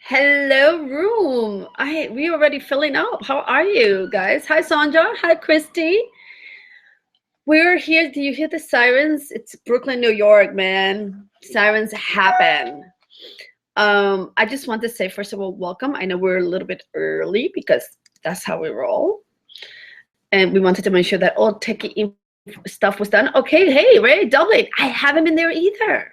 Hello, room. We already filling up. How are you guys? Hi, Sandra. Hi, Christy. We're here. Do you hear the sirens? It's Brooklyn, New York, man. Sirens happen. I just want to say, first of all, welcome. I know we're a little bit early because that's how we roll. And we wanted to make sure that all stuff was done. Okay, hey, Ray, Dublin. I haven't been there either.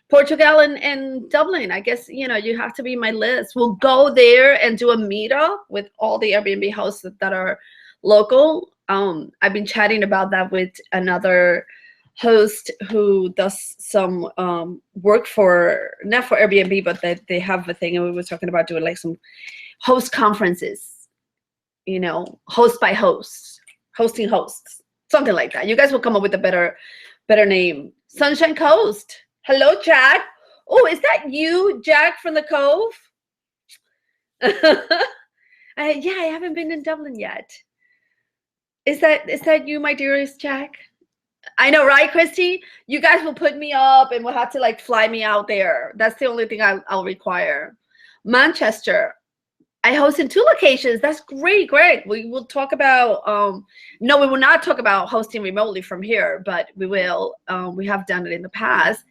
Portugal and Dublin. I guess you have to be my list. We'll go there and do a meetup with all the Airbnb hosts that are local. I've been chatting about that with another host who does some work for not for Airbnb, but they have a thing, and we were talking about doing like some host conferences. Host by host, hosting hosts, something like that. You guys will come up with a better name. Sunshine Coast. Hello, Jack. Oh, is that you, Jack from the Cove? Yeah, I haven't been in Dublin yet. Is that you, my dearest Jack? I know, right, Christy? You guys will put me up and will have to like fly me out there. That's the only thing I'll require. Manchester. I host in 2 locations. That's great, Greg. We will talk about no, we will not talk about hosting remotely from here, but we will. We have done it in the past.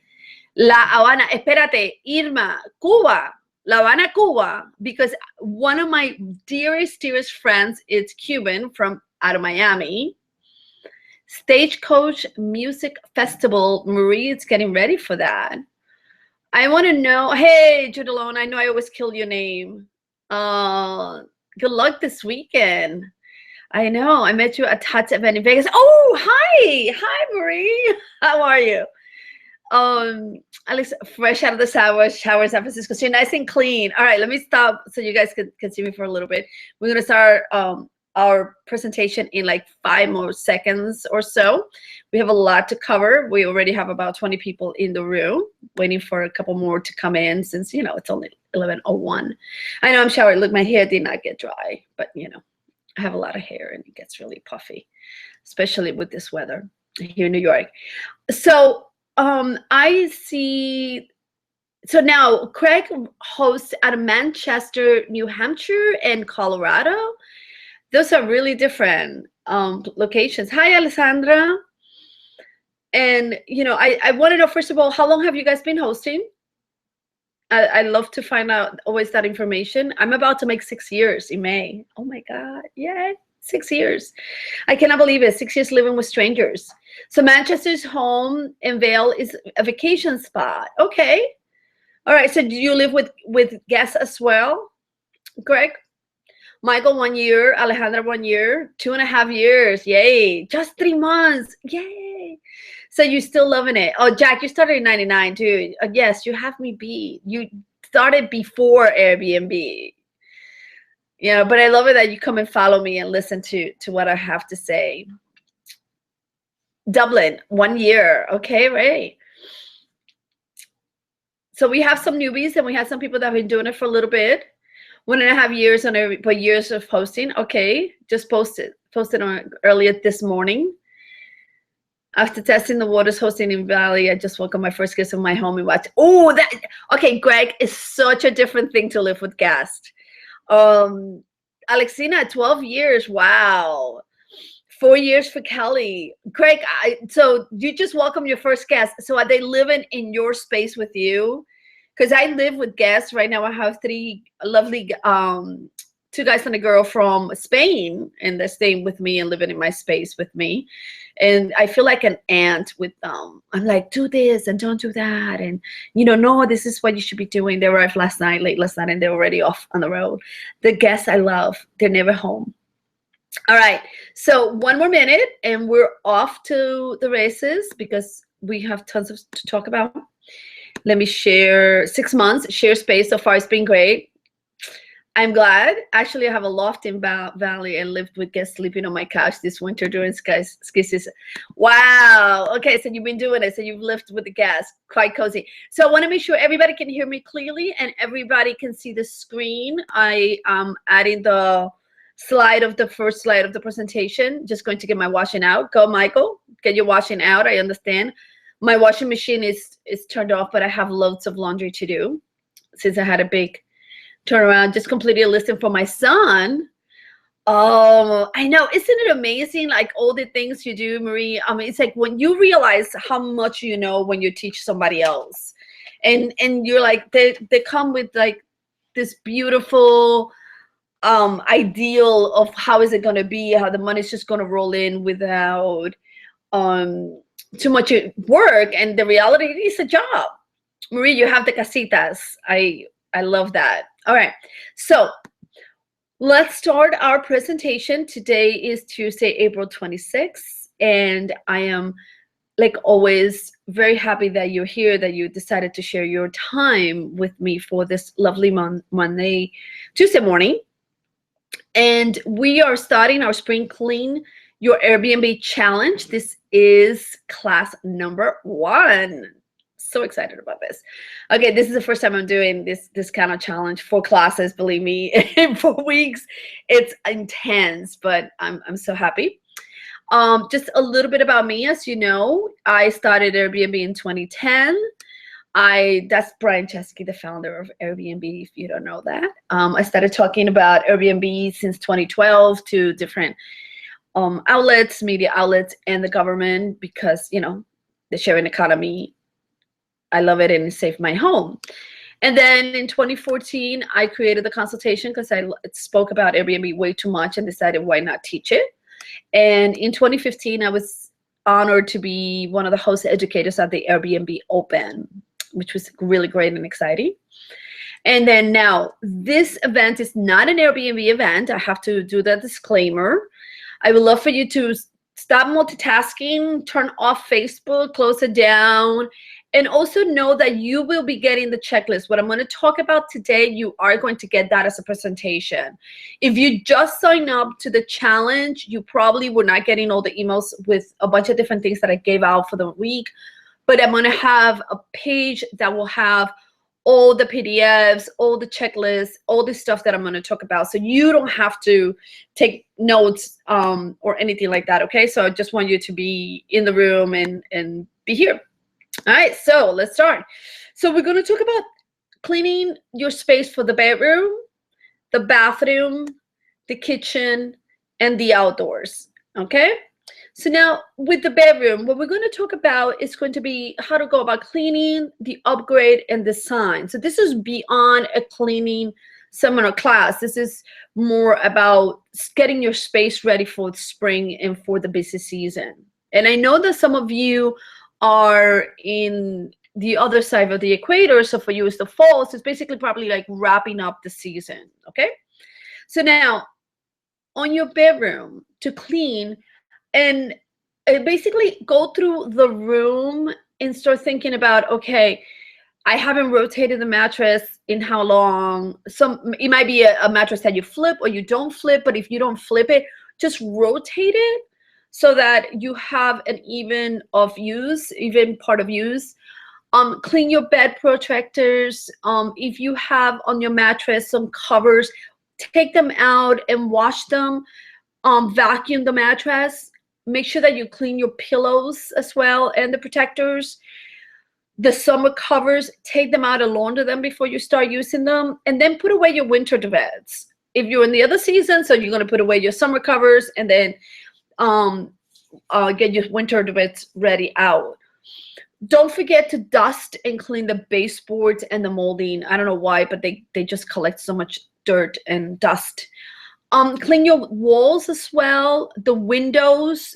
La Habana, espérate, Irma, Cuba, La Habana, Cuba, because one of my dearest friends is Cuban from out of Miami. Stagecoach Music Festival, Marie is getting ready for that. I want to know, hey, Judalone, I know I always kill your name. Good luck this weekend. I know, I met you at Tots event in Vegas. Oh, hi, Marie. How are you? Alex, fresh out of the shower, San Francisco. So you're nice and clean. All right, let me stop so you guys can see me for a little bit. We're gonna start our presentation in like 5 more seconds or so. We have a lot to cover. We already have about 20 people in the room, waiting for a couple more to come in since it's only 11:01. I know I'm showered. Look, my hair did not get dry, but I have a lot of hair and it gets really puffy, especially with this weather here in New York. So I see. So now Craig hosts out of Manchester, New Hampshire, and Colorado. Those are really different locations. Hi, Alessandra. And I want to know, first of all, how long have you guys been hosting? I love to find out always that information. I'm about to make 6 years in May. Oh my God, yay! 6 years. I cannot believe it. 6 years living with strangers. So Manchester's home and Vale is a vacation spot. Okay. All right. So do you live with guests as well, Greg? Michael, 1 year. Alejandra, 1 year. 2.5 years. Yay. Just 3 months. Yay. So you're still loving it. Oh, Jack, you started in 99, too. Yes, you have me beat. You started before Airbnb. But I love it that you come and follow me and listen to what I have to say. Dublin, 1 year. Okay, right. So we have some newbies and we have some people that have been doing it for a little bit. 1.5 years but years of hosting. Okay, just posted on earlier this morning. After testing the waters hosting in Valley, I just welcomed my first guest in my home and watch. Oh, okay, Greg, is such a different thing to live with guests. Alexina, 12 years. Wow. 4 years for Kelly. Greg, so you just welcome your first guest. So are they living in your space with you? Because I live with guests right now. I have 3 lovely 2 guys and a girl from Spain, and they're staying with me and living in my space with me. And I feel like an aunt with them. I'm like, do this and don't do that. And, no, this is what you should be doing. They arrived late last night, and they're already off on the road. The guests I love, they're never home. All right. So 1 more minute, and we're off to the races because we have tons to talk about. Let me share 6 months, share space. So far, it's been great. I'm glad. Actually, I have a loft in Valley and lived with guests sleeping on my couch this winter during ski season. Wow. Okay, so you've been doing it. So you've lived with the guests. Quite cozy. So I want to make sure everybody can hear me clearly and everybody can see the screen. I am adding the first slide of the presentation. Just going to get my washing out. Go, Michael. Get your washing out. I understand. My washing machine is turned off, but I have loads of laundry to do since I had a big turn around, just completed a listing for my son. Oh, I know. Isn't it amazing? Like all the things you do, Marie. I mean, it's like when you realize how much you know when you teach somebody else, and you're like they come with like this beautiful ideal of how is it going to be, how the money's just going to roll in without um too much work, and the reality is a job. Marie, you have the casitas. I love that. All right, so let's start our presentation. Today is Tuesday, April 26th, and I am, like always, very happy that you're here, that you decided to share your time with me for this lovely Tuesday morning. And we are starting our Spring Clean Your Airbnb challenge. This is class number 1. So excited about this. Okay, this is the first time I'm doing this kind of challenge for classes. Believe me, in 4 weeks, it's intense, but I'm so happy. Just a little bit about me. As you know, I started Airbnb in 2010. That's Brian Chesky, the founder of Airbnb, if you don't know that. I started talking about Airbnb since 2012 to different outlets, media outlets, and the government, because, you know, the sharing economy, I love it, and it saved my home. And then in 2014, I created the consultation because I spoke about Airbnb way too much and decided why not teach it. And in 2015, I was honored to be one of the host educators at the Airbnb Open, which was really great and exciting. And then now, this event is not an Airbnb event. I have to do that disclaimer. I would love for you to stop multitasking, turn off Facebook, close it down, and also know that you will be getting the checklist. What I'm going to talk about today, you are going to get that as a presentation. If you just sign up to the challenge, you probably were not getting all the emails with a bunch of different things that I gave out for the week. But I'm going to have a page that will have all the PDFs, all the checklists, all the stuff that I'm going to talk about. So you don't have to take notes or anything like that, okay? So I just want you to be in the room and be here. All right, so let's start. So we're going to talk about cleaning your space for the bedroom, the bathroom, the kitchen, and the outdoors, okay? So now with the bedroom, what we're going to talk about is going to be how to go about cleaning, the upgrade, and design. So this is beyond a cleaning seminar class. This is more about getting your space ready for spring and for the busy season. And I know that some of you are in the other side of the equator. So for you, it's the fall. So it's basically probably like wrapping up the season, okay? So now on your bedroom to clean, and basically go through the room and start thinking about, okay, I haven't rotated the mattress in how long? It might be a mattress that you flip or you don't flip, but if you don't flip it, just rotate it so that you have an even part of use. Clean your bed protectors. If you have on your mattress some covers, take them out and wash them. Vacuum the mattress. Make sure that you clean your pillows as well and the protectors. The summer covers, take them out and launder them before you start using them. And then put away your winter beds. If you're in the other season, so you're going to put away your summer covers and then get your winter beds ready out. Don't forget to dust and clean the baseboards and the molding. I don't know why, but they just collect so much dirt and dust. Clean your walls as well, the windows,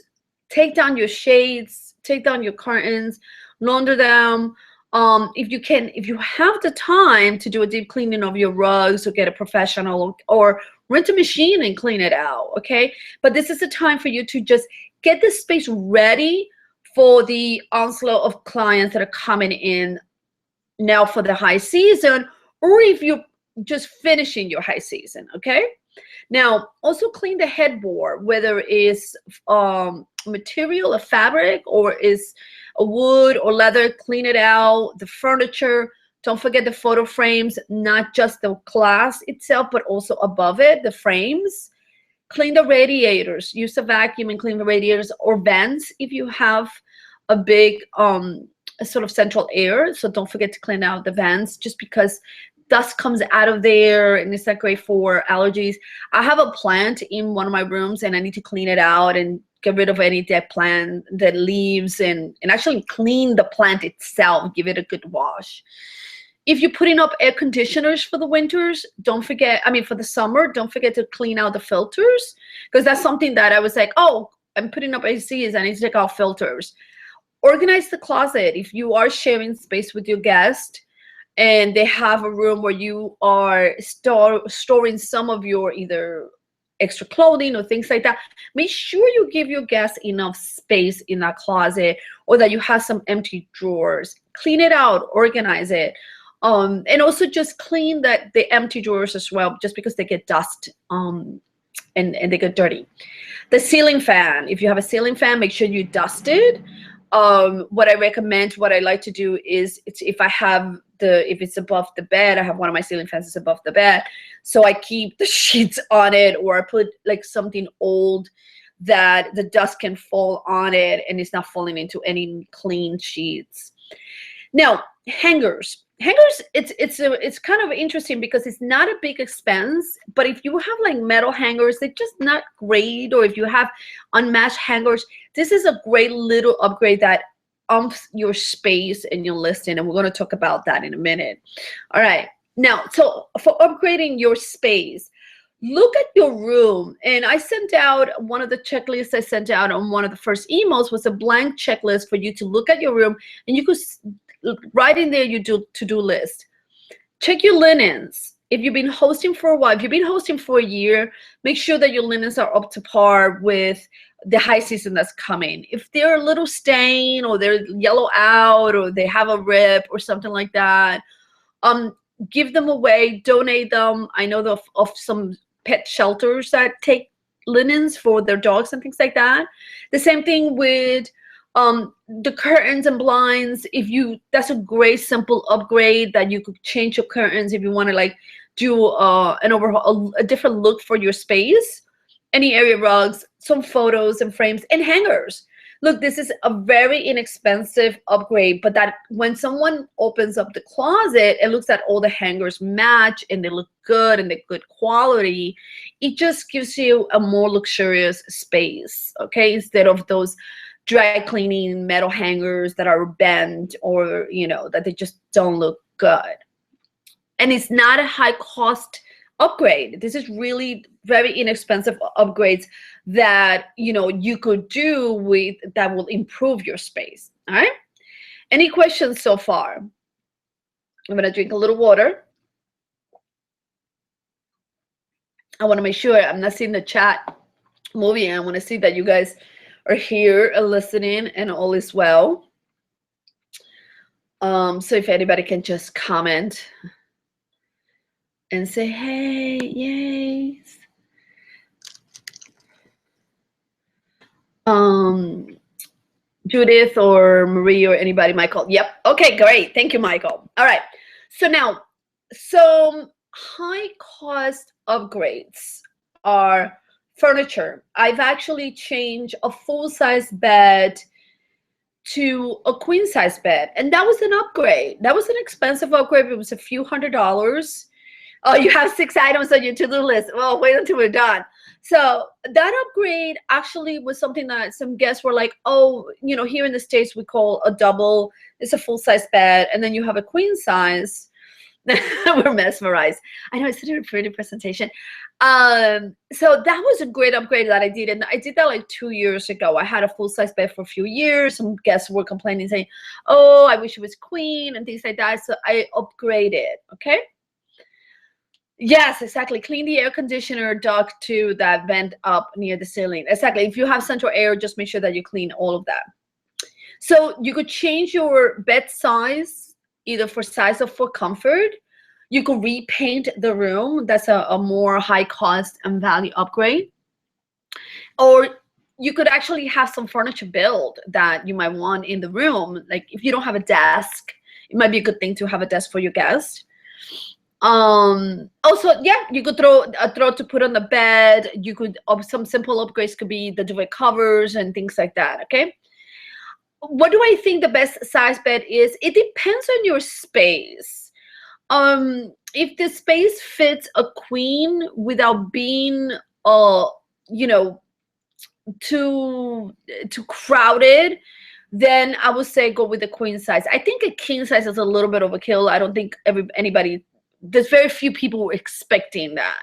take down your shades, take down your curtains, launder them. If you have the time to do a deep cleaning of your rugs or get a professional or rent a machine and clean it out, okay? But this is the time for you to just get this space ready for the onslaught of clients that are coming in now for the high season, or if you're just finishing your high season, okay? Now, also clean the headboard, whether it's material, a fabric, or is a wood or leather, clean it out. The furniture, don't forget the photo frames, not just the glass itself, but also above it, the frames. Clean the radiators. Use a vacuum and clean the radiators or vents if you have a big sort of central air. So don't forget to clean out the vents, just because dust comes out of there, and it's not great for allergies. I have a plant in one of my rooms, and I need to clean it out and get rid of any dead plant, dead leaves, and actually clean the plant itself, give it a good wash. If you're putting up air conditioners for the winters, don't forget, I mean, for the summer, don't forget to clean out the filters, because that's something that I was like, oh, I'm putting up ACs, I need to take out filters. Organize the closet. If you are sharing space with your guest and they have a room where you are storing some of your either extra clothing or things like that, make sure you give your guests enough space in that closet, or that you have some empty drawers. Clean it out, organize it. And also just clean the empty drawers as well, just because they get dust and they get dirty. The ceiling fan, if you have a ceiling fan, make sure you dust it. What I recommend, what I like to do is, if it's above the bed, I have one of my ceiling fans is above the bed, so I keep the sheets on it, or I put like something old that the dust can fall on it and it's not falling into any clean sheets. Now, hangers, it's kind of interesting because it's not a big expense, but if you have like metal hangers, they're just not great. Or if you have unmatched hangers, this is a great little upgrade that umps your space and your listing, and we're going to talk about that in a minute. All right, now, so for upgrading your space, look at your room. And I sent out one of the checklists I sent out on one of the first emails was a blank checklist for you to look at your room, and you could write in there your to-do list. Check your linens. If you've been hosting for a while, if you've been hosting for a year, make sure that your linens are up to par with the high season that's coming. If they're a little stained, or they're yellow out, or they have a rip or something like that, give them away, donate them. I know of some pet shelters that take linens for their dogs and things like that. The same thing with the curtains and blinds. That's a great simple upgrade that you could change your curtains if you want to like do an overhaul, a different look for your space. Any area rugs, some photos and frames, and hangers. Look, this is a very inexpensive upgrade, but that when someone opens up the closet and looks at all the hangers match and they look good and they're good quality, it just gives you a more luxurious space, okay? Instead of those dry cleaning metal hangers that are bent, or that they just don't look good. And it's not a high cost upgrade. This is really very inexpensive upgrades that you could do with that will improve your space. All right, any questions so far? I'm gonna drink a little water. I want to make sure I'm not seeing the chat moving. I want to see that you guys are here and listening and all is well. So if anybody can just comment and say, hey, yay. Judith or Marie or anybody, Michael. Yep. Okay, great. Thank you, Michael. All right. So now, some high cost upgrades are furniture. I've actually changed a full-size bed to a queen-size bed, and that was an upgrade. That was an expensive upgrade. It was a few $100s. Oh, you have 6 items on your to-do list. Well, wait until we're done. So that upgrade actually was something that some guests were like, oh, here in the States we call a double. It's a full-size bed, and then you have a queen size. We're mesmerized. I know, it's such a pretty presentation. So that was a great upgrade that I did, and I did that like 2 years ago. I had a full-size bed for a few years. Some guests were complaining, saying, oh, I wish it was queen and things like that. So I upgraded. Okay. Yes, exactly. Clean the air conditioner duct too that vent up near the ceiling. Exactly. If you have central air, just make sure that you clean all of that. So you could change your bed size, either for size or for comfort. You could repaint the room. That's a more high cost and value upgrade. Or you could actually have some furniture built that you might want in the room. Like if you don't have a desk, it might be a good thing to have a desk for your guest. Also, yeah, you could throw to put on the bed. You could, some simple upgrades could be the duvet covers and things like that. Okay. What do I think the best size bed is? It depends on your space. if the space fits a queen without being you know, too crowded, then I would say go with the queen size. I think a king size is a little bit overkill. I don't think anybody, there's very few people expecting that.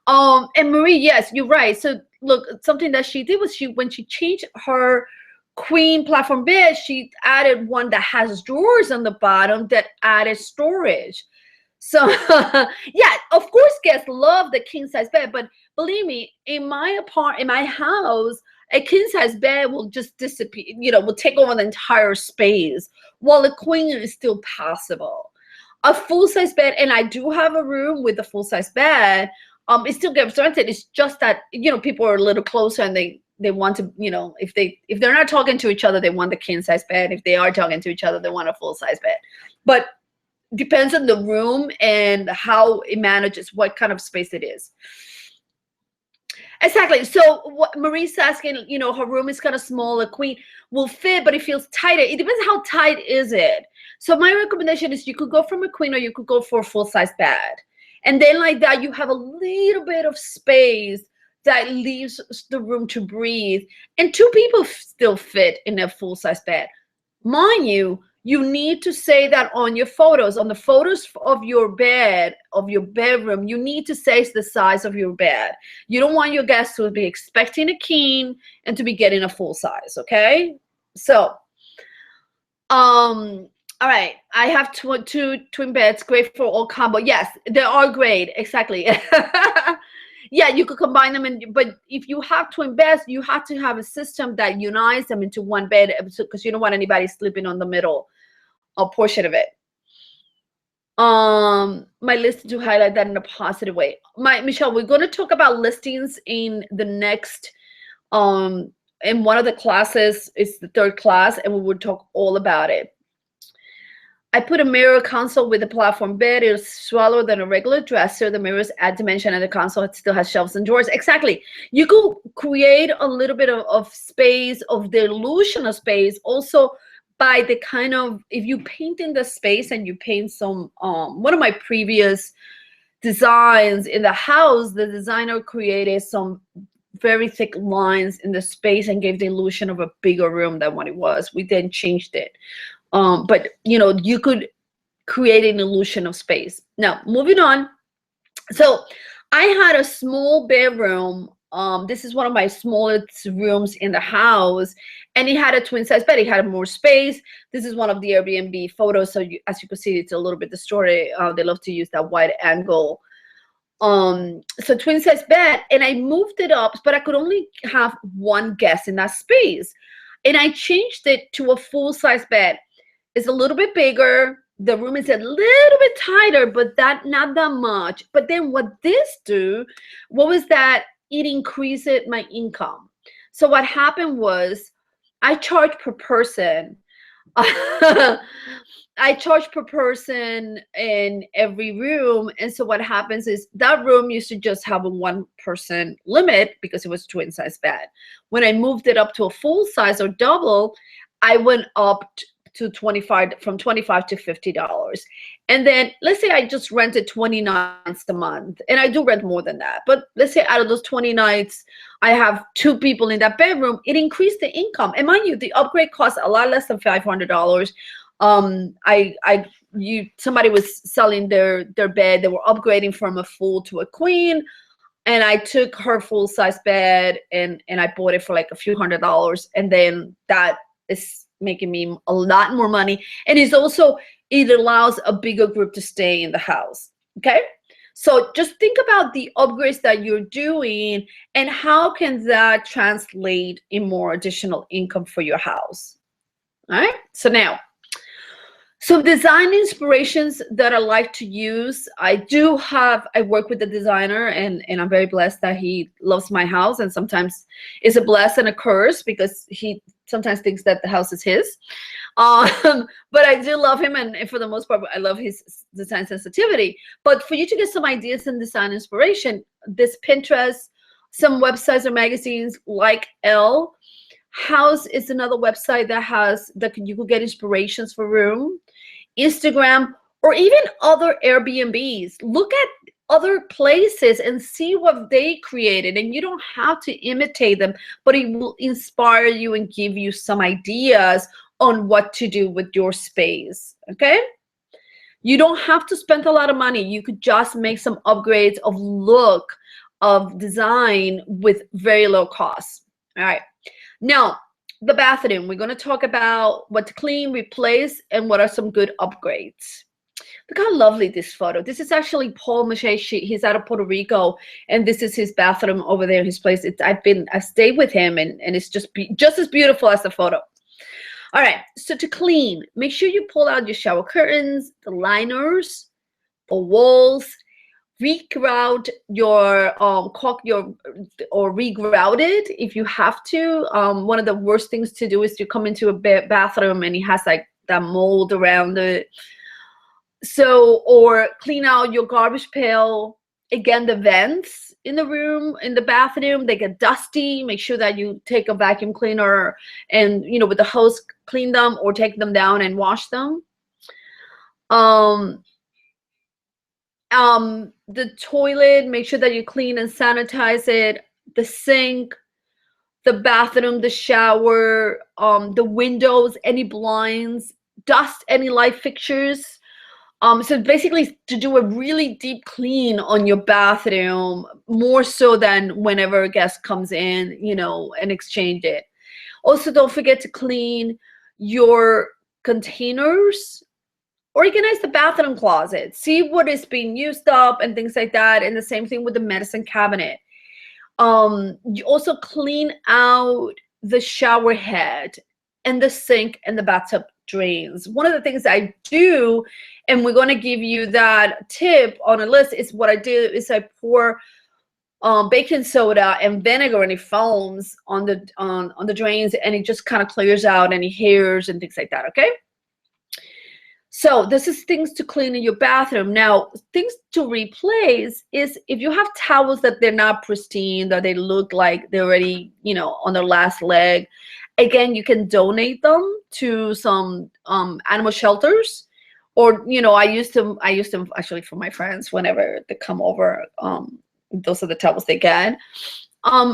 And Marie, yes, you're right. So look, something that she did was when she changed her queen platform bed, she added one that has drawers on the bottom that added storage. So yeah, of course guests love the king size bed, but believe me, in my house, a king size bed will just disappear, you know, will take over the entire space, while a queen is still possible. A full size bed, and I do have a room with a full size bed, it still gets rented. It's just that, you know, people are a little closer and they want to, you know, if they're not talking to each other, they want the king size bed. If they are talking to each other, they want a full size bed. But depends on the room and how it manages, what kind of space it is. Exactly. So what Marie's asking, you know, her room is kind of small, a queen will fit, but it feels tighter. It depends how tight is it. So my recommendation is you could go from a queen or you could go for a full-size bed. And then like that, you have a little bit of space that leaves the room to breathe. And two people still fit in a full-size bed. Mind you, you need to say that on your photos, on the photos of your bed, of your bedroom, you need to say the size of your bed. You don't want your guests to be expecting a king and to be getting a full size, okay? So, all right, I have two twin beds, great for all combo. Yes, they are great, exactly. Yeah, you could combine them, but if you have twin beds, you have to have a system that unites them into one bed, because you don't want anybody sleeping on the middle portion of it. My list to highlight that in a positive way. Michelle, we're going to talk about listings in the next in one of the classes. It's the third class, and we will talk all about it. I put a mirror console with a platform bed. It's smaller than a regular dresser. The mirrors add dimension, and the console still has shelves and drawers. Exactly. You could create a little bit of space, of the illusion of space, also by the kind of, if you paint in the space and you paint some, one of my previous designs in the house, the designer created some very thick lines in the space and gave the illusion of a bigger room than what it was. We then changed it. But you know, you could create an illusion of space. Now, moving on. So I had a small bedroom. This is one of my smallest rooms in the house, and it had a twin size bed. It had more space. This is one of the Airbnb photos. So as you can see, it's a little bit distorted. They love to use that wide angle. So twin size bed, and I moved it up, but I could only have one guest in that space. And I changed it to a full size bed. It's a little bit bigger. The room is a little bit tighter, but not that much. But then what was that it increased my income. So what happened was I charged per person. I charge per person in every room. And so what happens is that room used to just have a one person limit because it was twin size bed. When I moved it up to a full size or double, I went up to from $25 to $50. And then let's say I just rented 20 nights a month, and I do rent more than that. But let's say out of those 20 nights, I have two people in that bedroom. It increased the income. And mind you, the upgrade costs a lot less than $500. Somebody was selling their bed. They were upgrading from a full to a queen, and I took her full size bed and I bought it for like a few $100s, and then that is making me a lot more money. And it allows a bigger group to stay in the house. Okay, so just think about the upgrades that you're doing and how can that translate in more additional income for your house. All right, so now some design inspirations that I like to use. I work with the designer, and I'm very blessed that he loves my house, and sometimes it's a blessing and a curse because he sometimes thinks that the house is his. But I do love him, and for the most part, I love his design sensitivity. But for you to get some ideas and design inspiration, this Pinterest, some websites or magazines like Elle House is another website that you could get inspirations for room. Instagram or even other Airbnbs. Look at other places and see what they created, and you don't have to imitate them, but it will inspire you and give you some ideas on what to do with your space. Okay, you don't have to spend a lot of money. You could just make some upgrades of look, of design with very low cost. All right, now the bathroom, we're going to talk about what to clean, replace, and what are some good upgrades. Look how lovely this photo. This is actually Paul Mache. He's out of Puerto Rico, and this is his bathroom over there in his place. I stayed with him, and it's just as beautiful as the photo. All right, so to clean, make sure you pull out your shower curtains, the liners, the walls, regrout your or regrout it if you have to. One of the worst things to do is to come into a bathroom and it has like that mold around it. So, or clean out your garbage pail. Again, the vents in the room, in the bathroom, they get dusty. Make sure that you take a vacuum cleaner and, you know, with the hose, clean them or take them down and wash them. The toilet, make sure that you clean and sanitize it. The sink, the bathroom, the shower, the windows, any blinds, dust any light fixtures. So basically to do a really deep clean on your bathroom, more so than whenever a guest comes in, you know, and exchange it. Also, don't forget to clean your containers. Organize the bathroom closet. See what is being used up and things like that. And the same thing with the medicine cabinet. You also clean out the shower head and the sink and the bathtub drains. One of the things I do, and we're going to give you that tip on a list, is what I do is I pour baking soda and vinegar and it foams on the drains, and it just kind of clears out any hairs and things like that. Okay. So this is things to clean in your bathroom. Now, things to replace is if you have towels that they're not pristine, that they look like they're already, you know, on their last leg. Again, you can donate them to some animal shelters, or, you know, I use them actually for my friends whenever they come over. Those are the towels they get.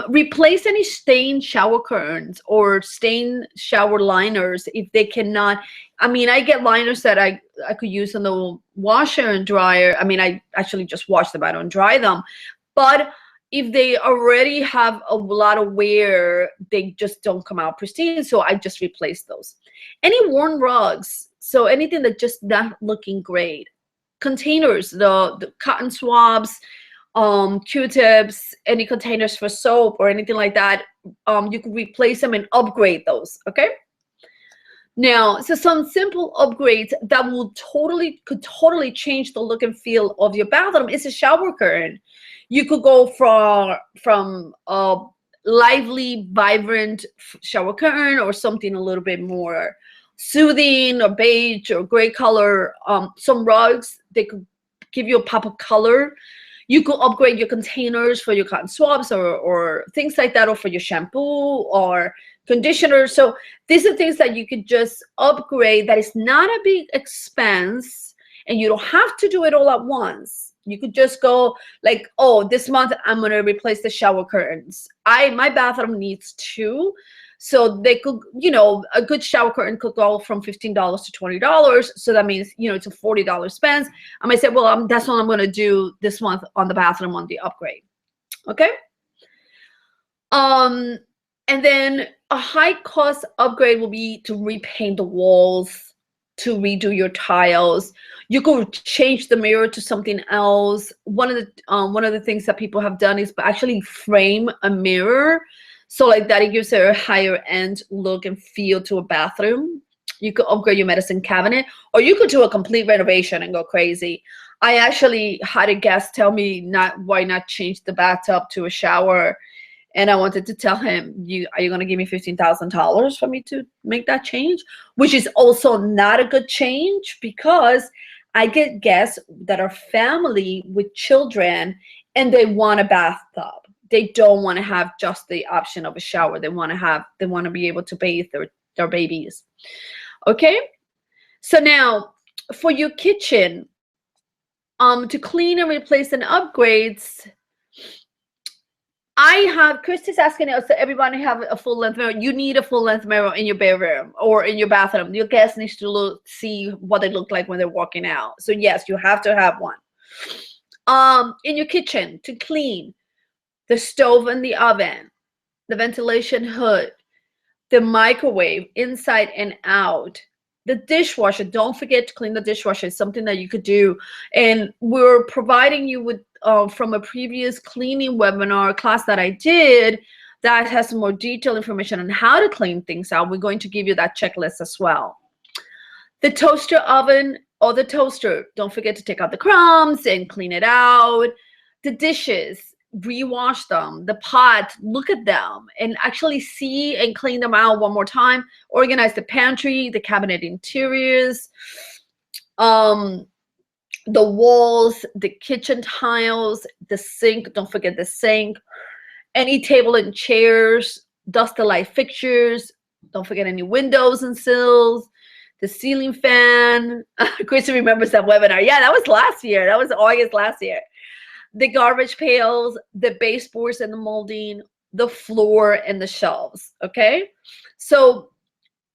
Replace any stained shower curtains or stained shower liners if they cannot. I mean, I get liners that I could use in the washer and dryer. I mean, I actually just wash them. I don't dry them. But if they already have a lot of wear, they just don't come out pristine. So I just replace those. Any worn rugs, so anything that just not looking great. Containers, the cotton swabs, Q-tips, any containers for soap or anything like that, you could replace them and upgrade those. Okay. Now, so some simple upgrades that could totally change the look and feel of your bathroom is a shower curtain. You could go from a lively, vibrant shower curtain or something a little bit more soothing or beige or gray color. Some rugs, they could give you a pop of color. You could upgrade your containers for your cotton swabs or things like that, or for your shampoo or conditioner. So these are things that you could just upgrade. That is not a big expense, and you don't have to do it all at once. You could just go like, oh, this month I'm going to replace the shower curtains. My bathroom needs 2. So they could, you know, a good shower curtain could go from $15 to $20. So that means, you know, it's a $40 spend. I might say, well, that's what I'm going to do this month on the bathroom on the upgrade. Okay. And then a high cost upgrade will be to repaint the walls, to redo your tiles. You could change the mirror to something else. One of the things that people have done is actually frame a mirror. So like that, it gives a higher end look and feel to a bathroom. You could upgrade your medicine cabinet, or you could do a complete renovation and go crazy. I actually had a guest tell me why not change the bathtub to a shower. And I wanted to tell him, are you going to give me $15,000 for me to make that change? Which is also not a good change, because I get guests that are family with children and they want a bathtub. They don't want to have just the option of a shower. They want to be able to bathe their babies. Okay. So now For your kitchen, to clean and replace and upgrades, Christy's asking us to everybody have a full length mirror. You need a full length mirror in your bedroom or in your bathroom. Your guests need to see what they look like when they're walking out. So yes, you have to have one. In your kitchen, to clean the stove and the oven, the ventilation hood, the microwave inside and out, the dishwasher. Don't forget to clean the dishwasher. It's something that you could do. And we're providing you with from a previous cleaning webinar class that I did that has some more detailed information on how to clean things out. We're going to give you that checklist as well. The toaster oven or the toaster, don't forget to take out the crumbs and clean it out. The dishes, rewash them. The pot, look at them and actually see and clean them out one more time. Organize the pantry, the cabinet interiors, the walls, the kitchen tiles, the sink. Don't forget the sink. Any table and chairs, dust the light fixtures. Don't forget any windows and sills. The ceiling fan. Chrissy remembers that webinar. Yeah, that was last year. That was August last year. The garbage pails, the baseboards and the molding, the floor and the shelves. Okay, so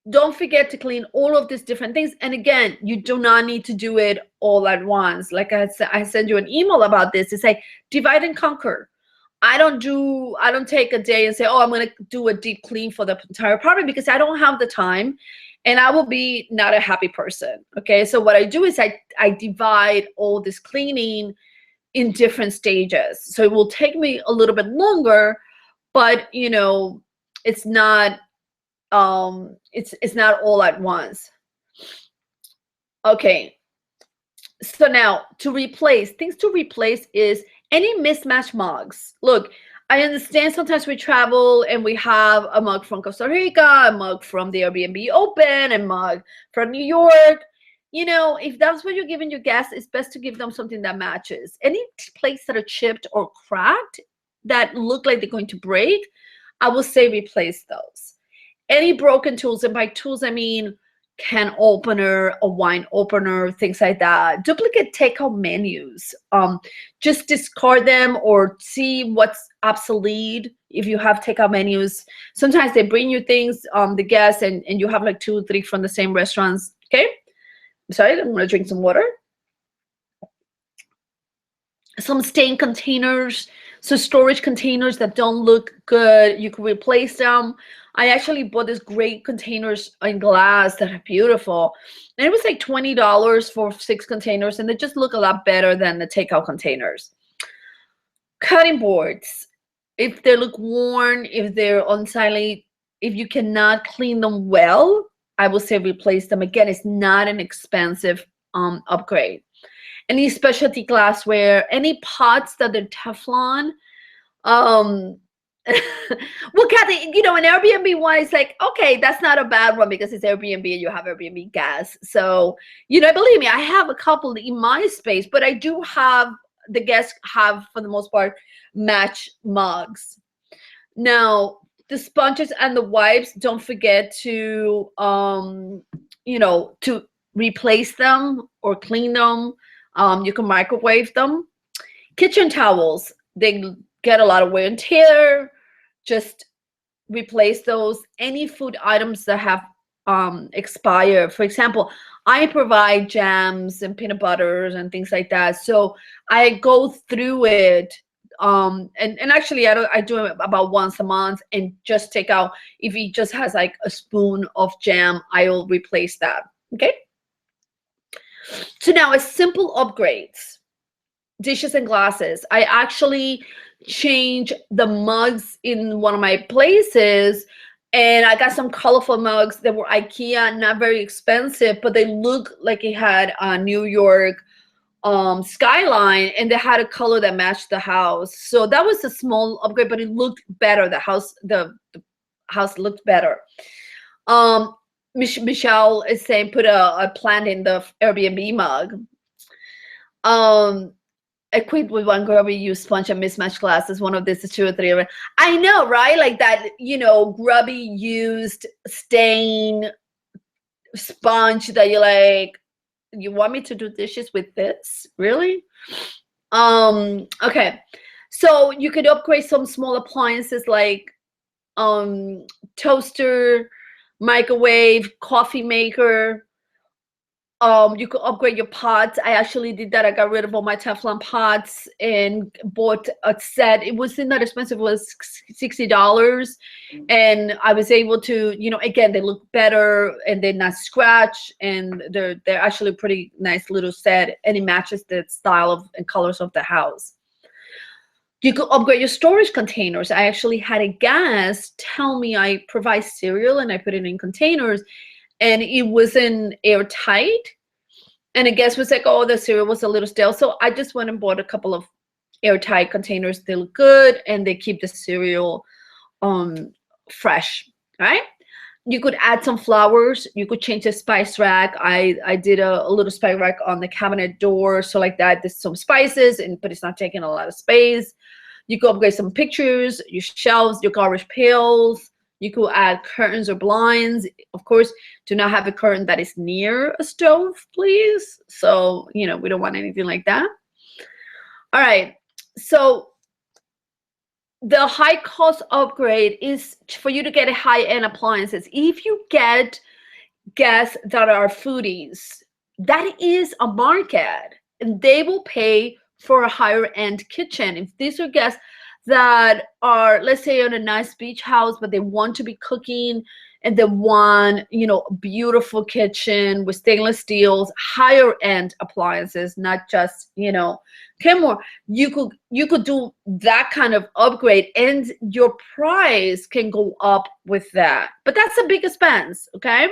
don't forget to clean all of these different things. And again, you do not need to do it all at once. Like I said, I send you an email about this to say divide and conquer. I don't take a day and say, oh, I'm going to do a deep clean for the entire apartment because I don't have the time and I will be not a happy person. Okay, so what I do is I divide all this cleaning in different stages. So it will take me a little bit longer, but you know, it's not it's not all at once. Okay, so now to replace is any mismatched mugs. Look, I understand sometimes we travel and we have a mug from Costa Rica, a mug from the Airbnb Open, a mug from New York. You know, if that's what you're giving your guests, it's best to give them something that matches. Any plates that are chipped or cracked that look like they're going to break, I will say replace those. Any broken tools, and by tools I mean can opener, a wine opener, things like that. Duplicate takeout menus. Just discard them or see what's obsolete. If you have takeout menus, sometimes they bring you things, the guests, and you have like 2 or 3 from the same restaurants. Okay. Sorry, I'm gonna drink some water. Some stained containers, so storage containers that don't look good, you can replace them. I actually bought these great containers in glass that are beautiful. And it was like $20 for 6 containers, and they just look a lot better than the takeout containers. Cutting boards, if they look worn, if they're unsightly, if you cannot clean them well, I will say replace them. Again, it's not an expensive upgrade. Any specialty glassware, any pots that are Teflon. Well, Kathy, you know, an Airbnb one is like, okay, that's not a bad one because it's Airbnb and you have Airbnb gas. So, you know, believe me, I have a couple in my space, but I do have, the guests have, for the most part, match mugs. Now, the sponges and the wipes, don't forget to, you know, to replace them or clean them. You can microwave them. Kitchen towels, they get a lot of wear and tear. Just replace those. Any food items that have expired. For example, I provide jams and peanut butters and things like that. So I go through it. And actually I do it about once a month and just take out, if he just has like a spoon of jam, I'll replace that. Okay. So now a simple upgrades, dishes and glasses. I actually change the mugs in one of my places, and I got some colorful mugs that were IKEA, not very expensive, but they look like it had a New York skyline, and they had a color that matched the house. So that was a small upgrade, but it looked better. The house looked better. Michelle is saying put a plant in the Airbnb mug. Equipped with one grubby used sponge and mismatched glasses. One of this is 2 or 3 of it. I know, right? Like that, you know, grubby used stain sponge that you like. You want me to do dishes with this? Really? Okay. So you could upgrade some small appliances like toaster, microwave, coffee maker. You could upgrade your pots. I actually did that. I got rid of all my Teflon pots and bought a set. It wasn't that expensive. It was $60, and I was able to, again, they look better and they're not scratch, and they're actually a pretty nice little set, and it matches the style of and colors of the house. You could upgrade your storage containers. I actually had a guest tell me I provide cereal and I put it in containers, and it wasn't airtight. And the guest was like, oh, the cereal was a little stale. So I just went and bought a couple of airtight containers. They look good and they keep the cereal fresh, right? You could add some flowers. You could change the spice rack. I did a little spice rack on the cabinet door. So like that, there's some spices, but it's not taking a lot of space. You could upgrade some pictures, your shelves, your garbage pails. You could add curtains or blinds. Of course, do not have a curtain that is near a stove, please. So, we don't want anything like that. All right. So the high cost upgrade is for you to get a high-end appliances. If you get guests that are foodies, that is a market, and they will pay for a higher end kitchen. If these are guests that are, let's say, on a nice beach house, but they want to be cooking and they want, a beautiful kitchen with stainless steels, higher end appliances, not just, Kenmore, you could do that kind of upgrade, and your price can go up with that. But that's a big expense, okay?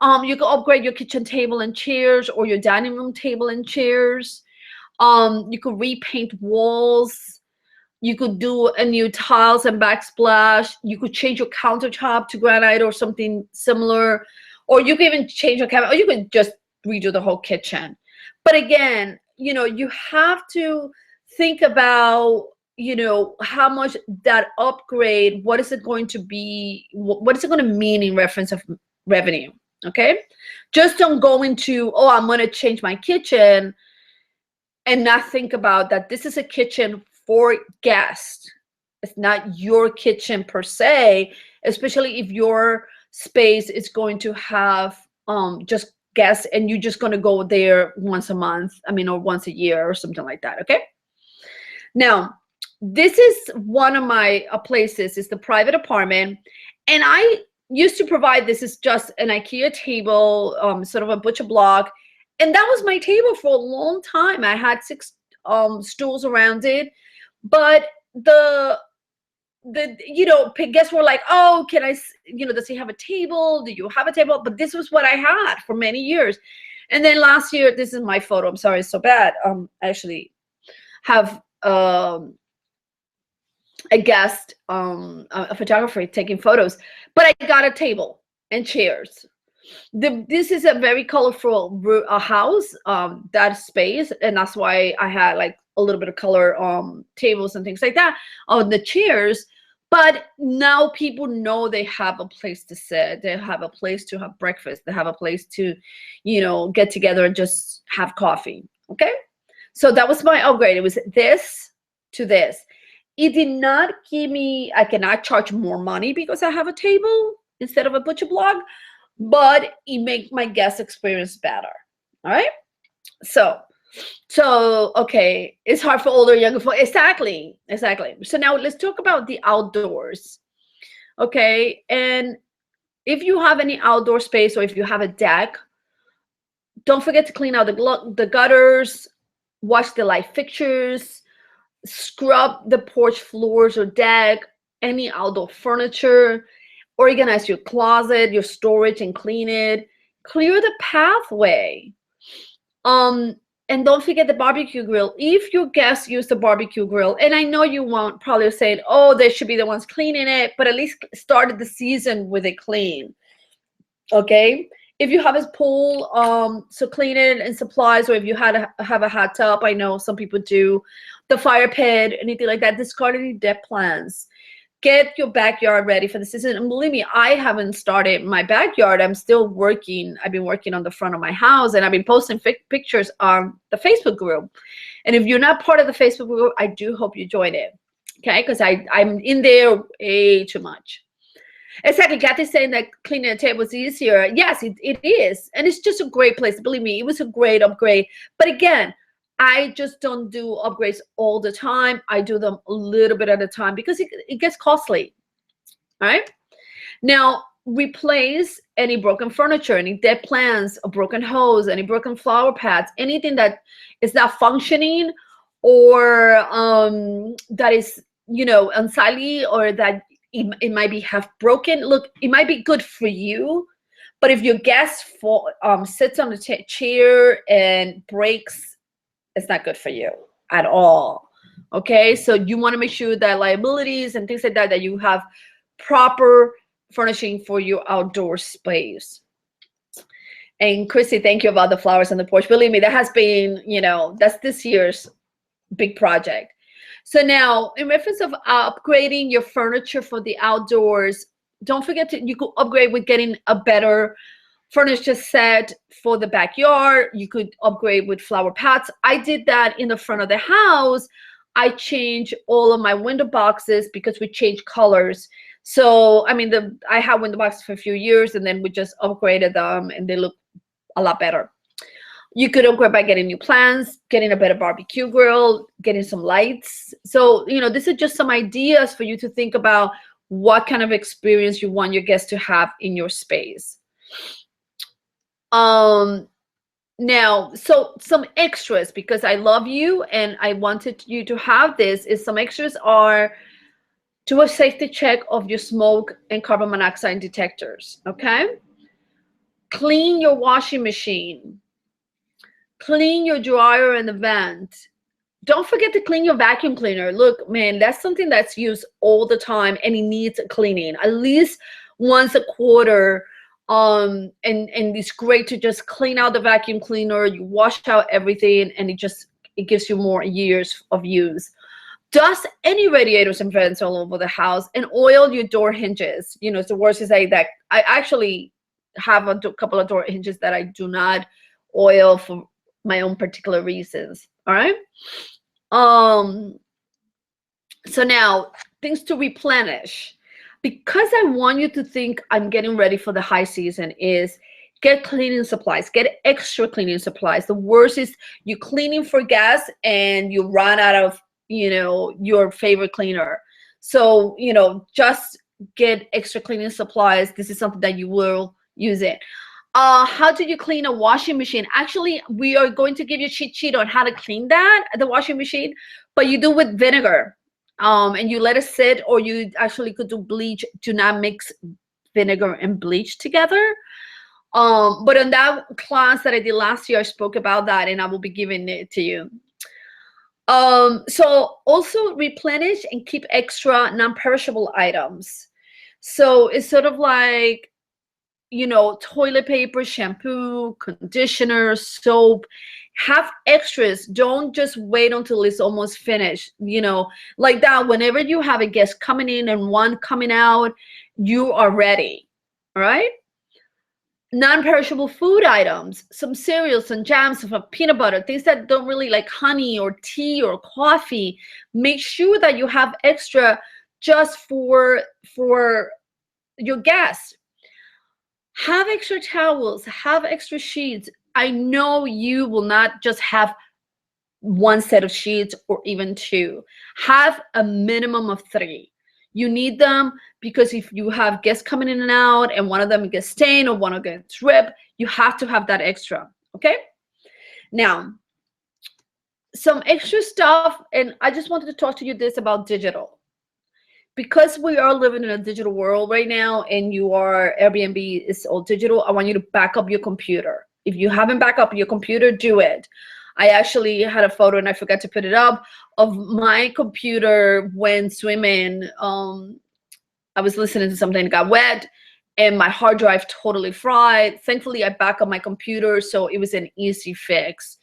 You could upgrade your kitchen table and chairs, or your dining room table and chairs. You could repaint walls. You could do a new tiles and backsplash. You could change your countertop to granite or something similar. Or you could even change your cabinet, or you could just redo the whole kitchen. But again, you have to think about, how much that upgrade, what is it going to be, what is it going to mean in reference of revenue, okay? Just don't go into, oh, I'm going to change my kitchen and not think about that this is a kitchen for guests. It's not your kitchen per se, especially if your space is going to have just guests and you're just going to go there once a month, or once a year or something like that, okay? Now, this is one of my places. It's the private apartment, and I used to provide this as just an IKEA table, sort of a butcher block, and that was my table for a long time. I had 6 stools around it, but the guests were like, oh, can I, does he have a table? Do you have a table? But this was what I had for many years. And then last year, this is my photo. I'm sorry, it's so bad. I actually have a guest, a photographer taking photos, but I got a table and chairs. This is a very colorful house, that space, and that's why I had like a little bit of color tables and things like that on the chairs. But now people know they have a place to sit, they have a place to have breakfast, they have a place to, get together and just have coffee. Okay, so that was my upgrade. It was this to this. It did not give me, I cannot charge more money because I have a table instead of a butcher block, but it makes my guest experience better. All right. So okay, it's hard for older, younger folks. Exactly. So now let's talk about the outdoors. Okay, and if you have any outdoor space or if you have a deck, don't forget to clean out the gutters, wash the light fixtures, scrub the porch floors or deck, any outdoor furniture, organize your closet, your storage, and clean it. Clear the pathway. And don't forget the barbecue grill. If your guests use the barbecue grill, and I know you won't probably say, oh, they should be the ones cleaning it, but at least started the season with it clean. Okay? If you have a pool, so clean it and supplies, or if you have a hot tub, I know some people do, the fire pit, anything like that, discard any dead plants. Get your backyard ready for the season. And believe me, I haven't started my backyard. I'm still working. I've been working on the front of my house, and I've been posting pictures on the Facebook group. And if you're not part of the Facebook group, I do hope you join it. Okay, because I'm in there way too much. Exactly. Kathy's saying that cleaning the table is easier. Yes, it is. And it's just a great place. Believe me, it was a great upgrade. But again, I just don't do upgrades all the time. I do them a little bit at a time because it gets costly. All right. Now, replace any broken furniture, any dead plants, a broken hose, any broken flower pots, anything that is not functioning or that is, unsightly, or that it might be half broken. Look, it might be good for you, but if your guest sits on the chair and breaks, it's not good for you at all. Okay, so you want to make sure that liabilities and things like that, that you have proper furnishing for your outdoor space. And Chrissy, thank you about the flowers on the porch. Believe me, that has been, that's this year's big project. So now, in reference of upgrading your furniture for the outdoors, don't forget you could upgrade with getting a better furniture set for the backyard. You could upgrade with flower pots. I did that in the front of the house. I changed all of my window boxes because we changed colors. So, I mean, I had window boxes for a few years, and then we just upgraded them, and they look a lot better. You could upgrade by getting new plants, getting a better barbecue grill, getting some lights. So, this is just some ideas for you to think about what kind of experience you want your guests to have in your space. Now, so some extras, because I love you and I wanted you to have this, is some extras are do a safety check of your smoke and carbon monoxide detectors, okay? Clean your washing machine. Clean your dryer and the vent. Don't forget to clean your vacuum cleaner. Look, man, that's something that's used all the time, and it needs cleaning at least once a quarter. And it's great to just clean out the vacuum cleaner. You wash out everything, and it gives you more years of use. Dust any radiators and vents all over the house, and oil your door hinges. It's the worst to say that I actually have a couple of door hinges that I do not oil for my own particular reasons. All right. So now, things to replenish. Because I want you to think I'm getting ready for the high season, is get cleaning supplies, get extra cleaning supplies. The worst is you cleaning for gas and you run out of, your favorite cleaner. So, just get extra cleaning supplies. This is something that you will use it. How do you clean a washing machine? Actually, we are going to give you a cheat sheet on how to clean the washing machine, but you do with vinegar. And you let it sit, or you actually could do bleach. Do not mix vinegar and bleach together. But on that class that I did last year, I spoke about that, and I will be giving it to you. So also replenish and keep extra non-perishable items. So it's sort of like, toilet paper, shampoo, conditioner, soap. Have extras. Don't just wait until it's almost finished. Like that, whenever you have a guest coming in and one coming out, you are ready. All right. Non-perishable food items, some cereals and jams, some peanut butter, things that don't really like honey or tea or coffee. Make sure that you have extra just for your guests. Have extra towels, have extra sheets. I know you will not just have one set of sheets or even two. Have a minimum of 3. You need them because if you have guests coming in and out and one of them gets stained or one of them gets ripped, you have to have that extra, okay? Now, some extra stuff, and I just wanted to talk to you this about digital. Because we are living in a digital world right now, and Airbnb is all digital, I want you to back up your computer. If you haven't backed up your computer, do it. I actually had a photo, and I forgot to put it up, of my computer when swimming. I was listening to something that got wet, and my hard drive totally fried. Thankfully, I backed up my computer, so it was an easy fix.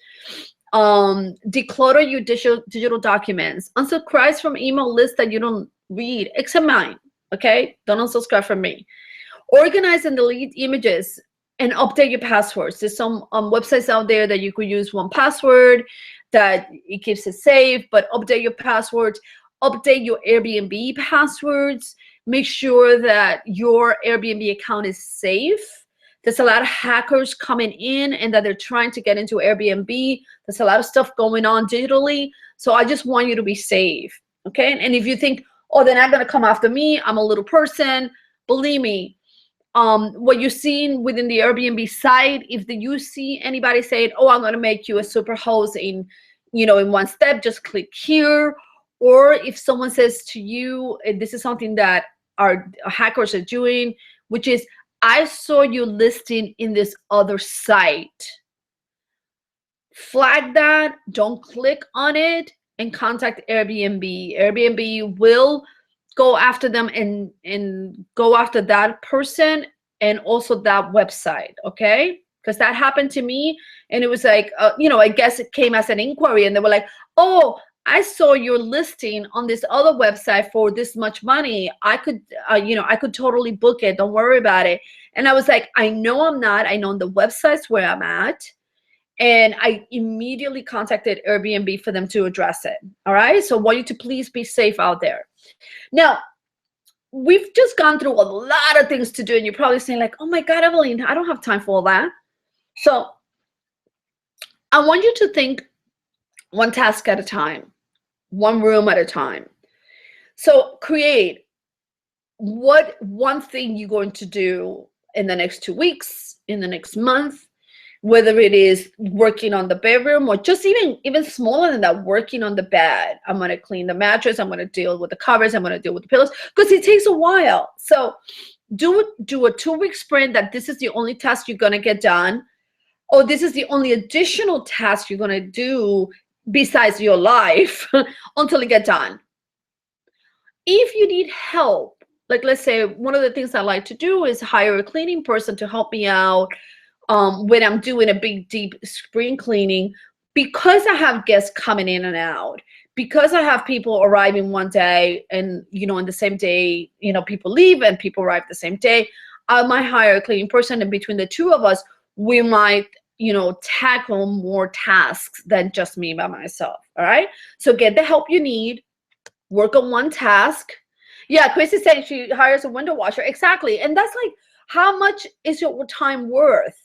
Declutter your digital documents. Unsubscribe from email lists that you don't read, examine, okay? Don't unsubscribe from me. Organize and delete images and update your passwords. There's some websites out there that you could use 1Password, that it keeps it safe, but update your passwords, update your Airbnb passwords, make sure that your Airbnb account is safe. There's a lot of hackers coming in and that they're trying to get into Airbnb. There's a lot of stuff going on digitally. So I just want you to be safe, okay? And if you think, oh, they're not gonna come after me, I'm a little person, believe me, what you're seeing within the Airbnb site, if you see anybody saying, oh, I'm going to make you a super host in, in one step, just click here. Or if someone says to you, and this is something that our hackers are doing, which is, I saw you listing in this other site. Flag that, don't click on it, and contact Airbnb. Airbnb will go after them and go after that person and also that website, okay? Because that happened to me, and it was like, I guess it came as an inquiry, and they were like, oh, I saw your listing on this other website for this much money. I could, I could totally book it. Don't worry about it. And I was like, I know I'm not. I know the websites where I'm at. And I immediately contacted Airbnb for them to address it. All right. So I want you to please be safe out there. Now, we've just gone through a lot of things to do, and you're probably saying like, oh my God, Evelyn, I don't have time for all that. So I want you to think one task at a time, one room at a time. So create what one thing you're going to do in the next 2 weeks, in the next month, whether it is working on the bedroom or just even smaller than that, working on the bed. I'm going to clean the mattress. I'm going to deal with the covers. I'm going to deal with the pillows, because it takes a while. So do a 2-week sprint that this is the only task you're going to get done, or this is the only additional task you're going to do besides your life until you get done. If you need help, like let's say one of the things I like to do is hire a cleaning person to help me out when I'm doing a big, deep spring cleaning, because I have guests coming in and out, because I have people arriving one day and, in the same day, people leave and people arrive the same day, I might hire a cleaning person, and between the two of us, we might, tackle more tasks than just me by myself. All right. So get the help you need, work on one task. Yeah, Chrissy said she hires a window washer. Exactly. And that's like, how much is your time worth?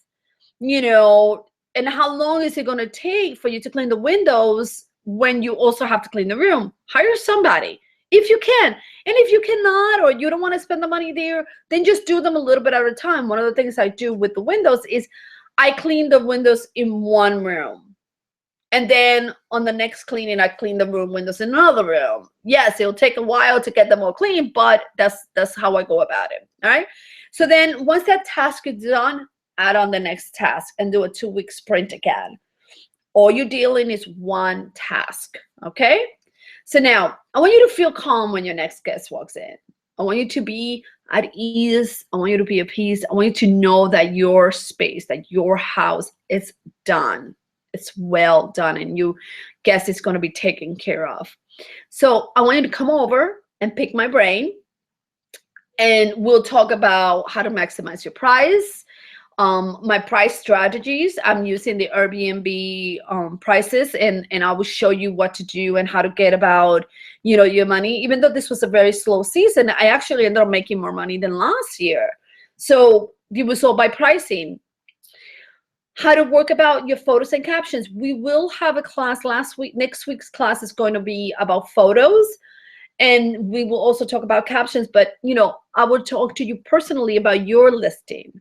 And how long is it going to take for you to clean the windows when you also have to clean the room? Hire somebody if you can. And if you cannot, or you don't want to spend the money there, then just do them a little bit at a time. One of the things I do with the windows is I clean the windows in one room. And then on the next cleaning, I clean the room windows in another room. Yes, it'll take a while to get them all clean, but that's how I go about it. All right. So then once that task is done, add on the next task and do a 2-week sprint again. All you're dealing is one task, okay? So now, I want you to feel calm when your next guest walks in. I want you to be at ease. I want you to be at peace. I want you to know that your space, that your house is done. It's well done, and your guest is going to be taken care of. So I want you to come over and pick my brain, and we'll talk about how to maximize your price. My price strategies. I'm using the Airbnb prices, and I will show you what to do and how to get about your money. Even though this was a very slow season, I actually ended up making more money than last year. So it was all by pricing. How to work about your photos and captions. We will have a class next week's class is going to be about photos, and we will also talk about captions, but I will talk to you personally about your listing.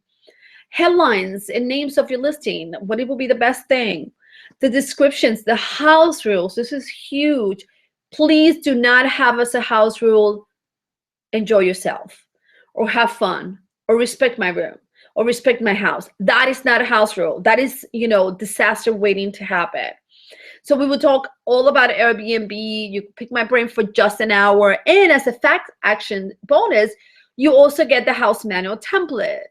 Headlines and names of your listing, what it will be the best thing. The descriptions, the house rules, this is huge. Please do not have as a house rule, enjoy yourself, or have fun, or respect my room, or respect my house. That is not a house rule. That is, disaster waiting to happen. So we will talk all about Airbnb. You can pick my brain for just an hour. And as a fact action bonus, you also get the house manual template.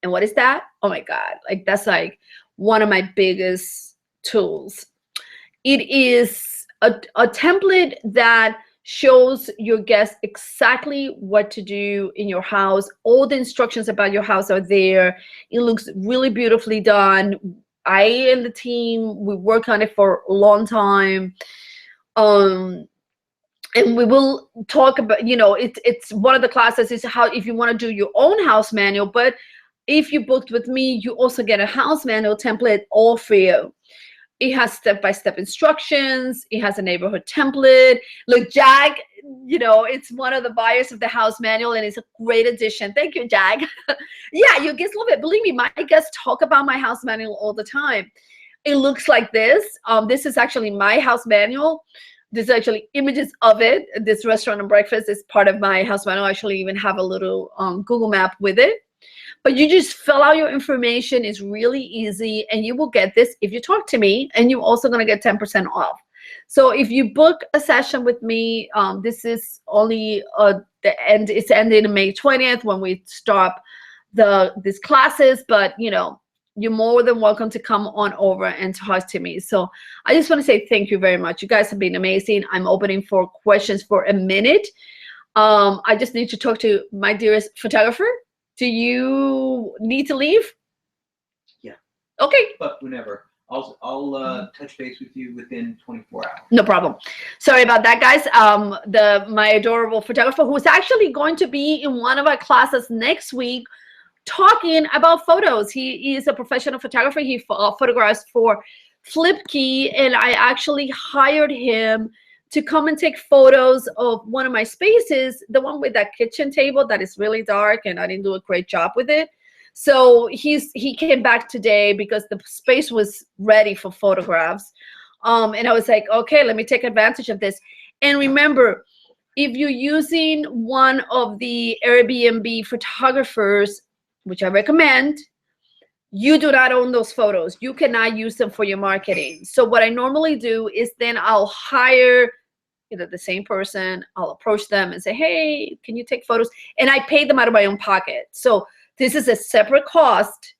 And what is that? Oh my God, that's like one of my biggest tools. It is a template that shows your guests exactly what to do in your house. All the instructions about your house are there. It looks really beautifully done. I and the team, we work on it for a long time. Um, and we will talk about, it's one of the classes is how, if you want to do your own house manual, but if you booked with me, you also get a house manual template all for you. It has step-by-step instructions. It has a neighborhood template. Look, Jack, it's one of the buyers of the house manual, and it's a great addition. Thank you, Jack. Yeah, your guests love it. Believe me, my guests talk about my house manual all the time. It looks like this. This is actually my house manual. There's actually images of it. This restaurant and breakfast is part of my house manual. I actually even have a little Google map with it. But you just fill out your information. It's really easy, and you will get this if you talk to me, and you're also going to get 10% off. So if you book a session with me, this is only the end. It's ending May 20th when we stop these classes, but you're more than welcome to come on over and talk to me. So I just want to say thank you very much. You guys have been amazing. I'm opening for questions for a minute. I just need to talk to my dearest photographer. Do you need to leave? Yeah. Okay. But whenever. I'll touch base with you within 24 hours. No problem. Sorry about that, guys. My adorable photographer, who's actually going to be in one of our classes next week, talking about photos. He is a professional photographer. He photographs for Flipkey, and I actually hired him to come and take photos of one of my spaces, the one with that kitchen table that is really dark, and I didn't do a great job with it. So he came back today because the space was ready for photographs. And I was like, okay, let me take advantage of this. And remember, if you're using one of the Airbnb photographers, which I recommend, you do not own those photos. You cannot use them for your marketing. So what I normally do is then I'll hire the same person. I'll approach them and say, hey, can you take photos? And I pay them out of my own pocket. So this is a separate cost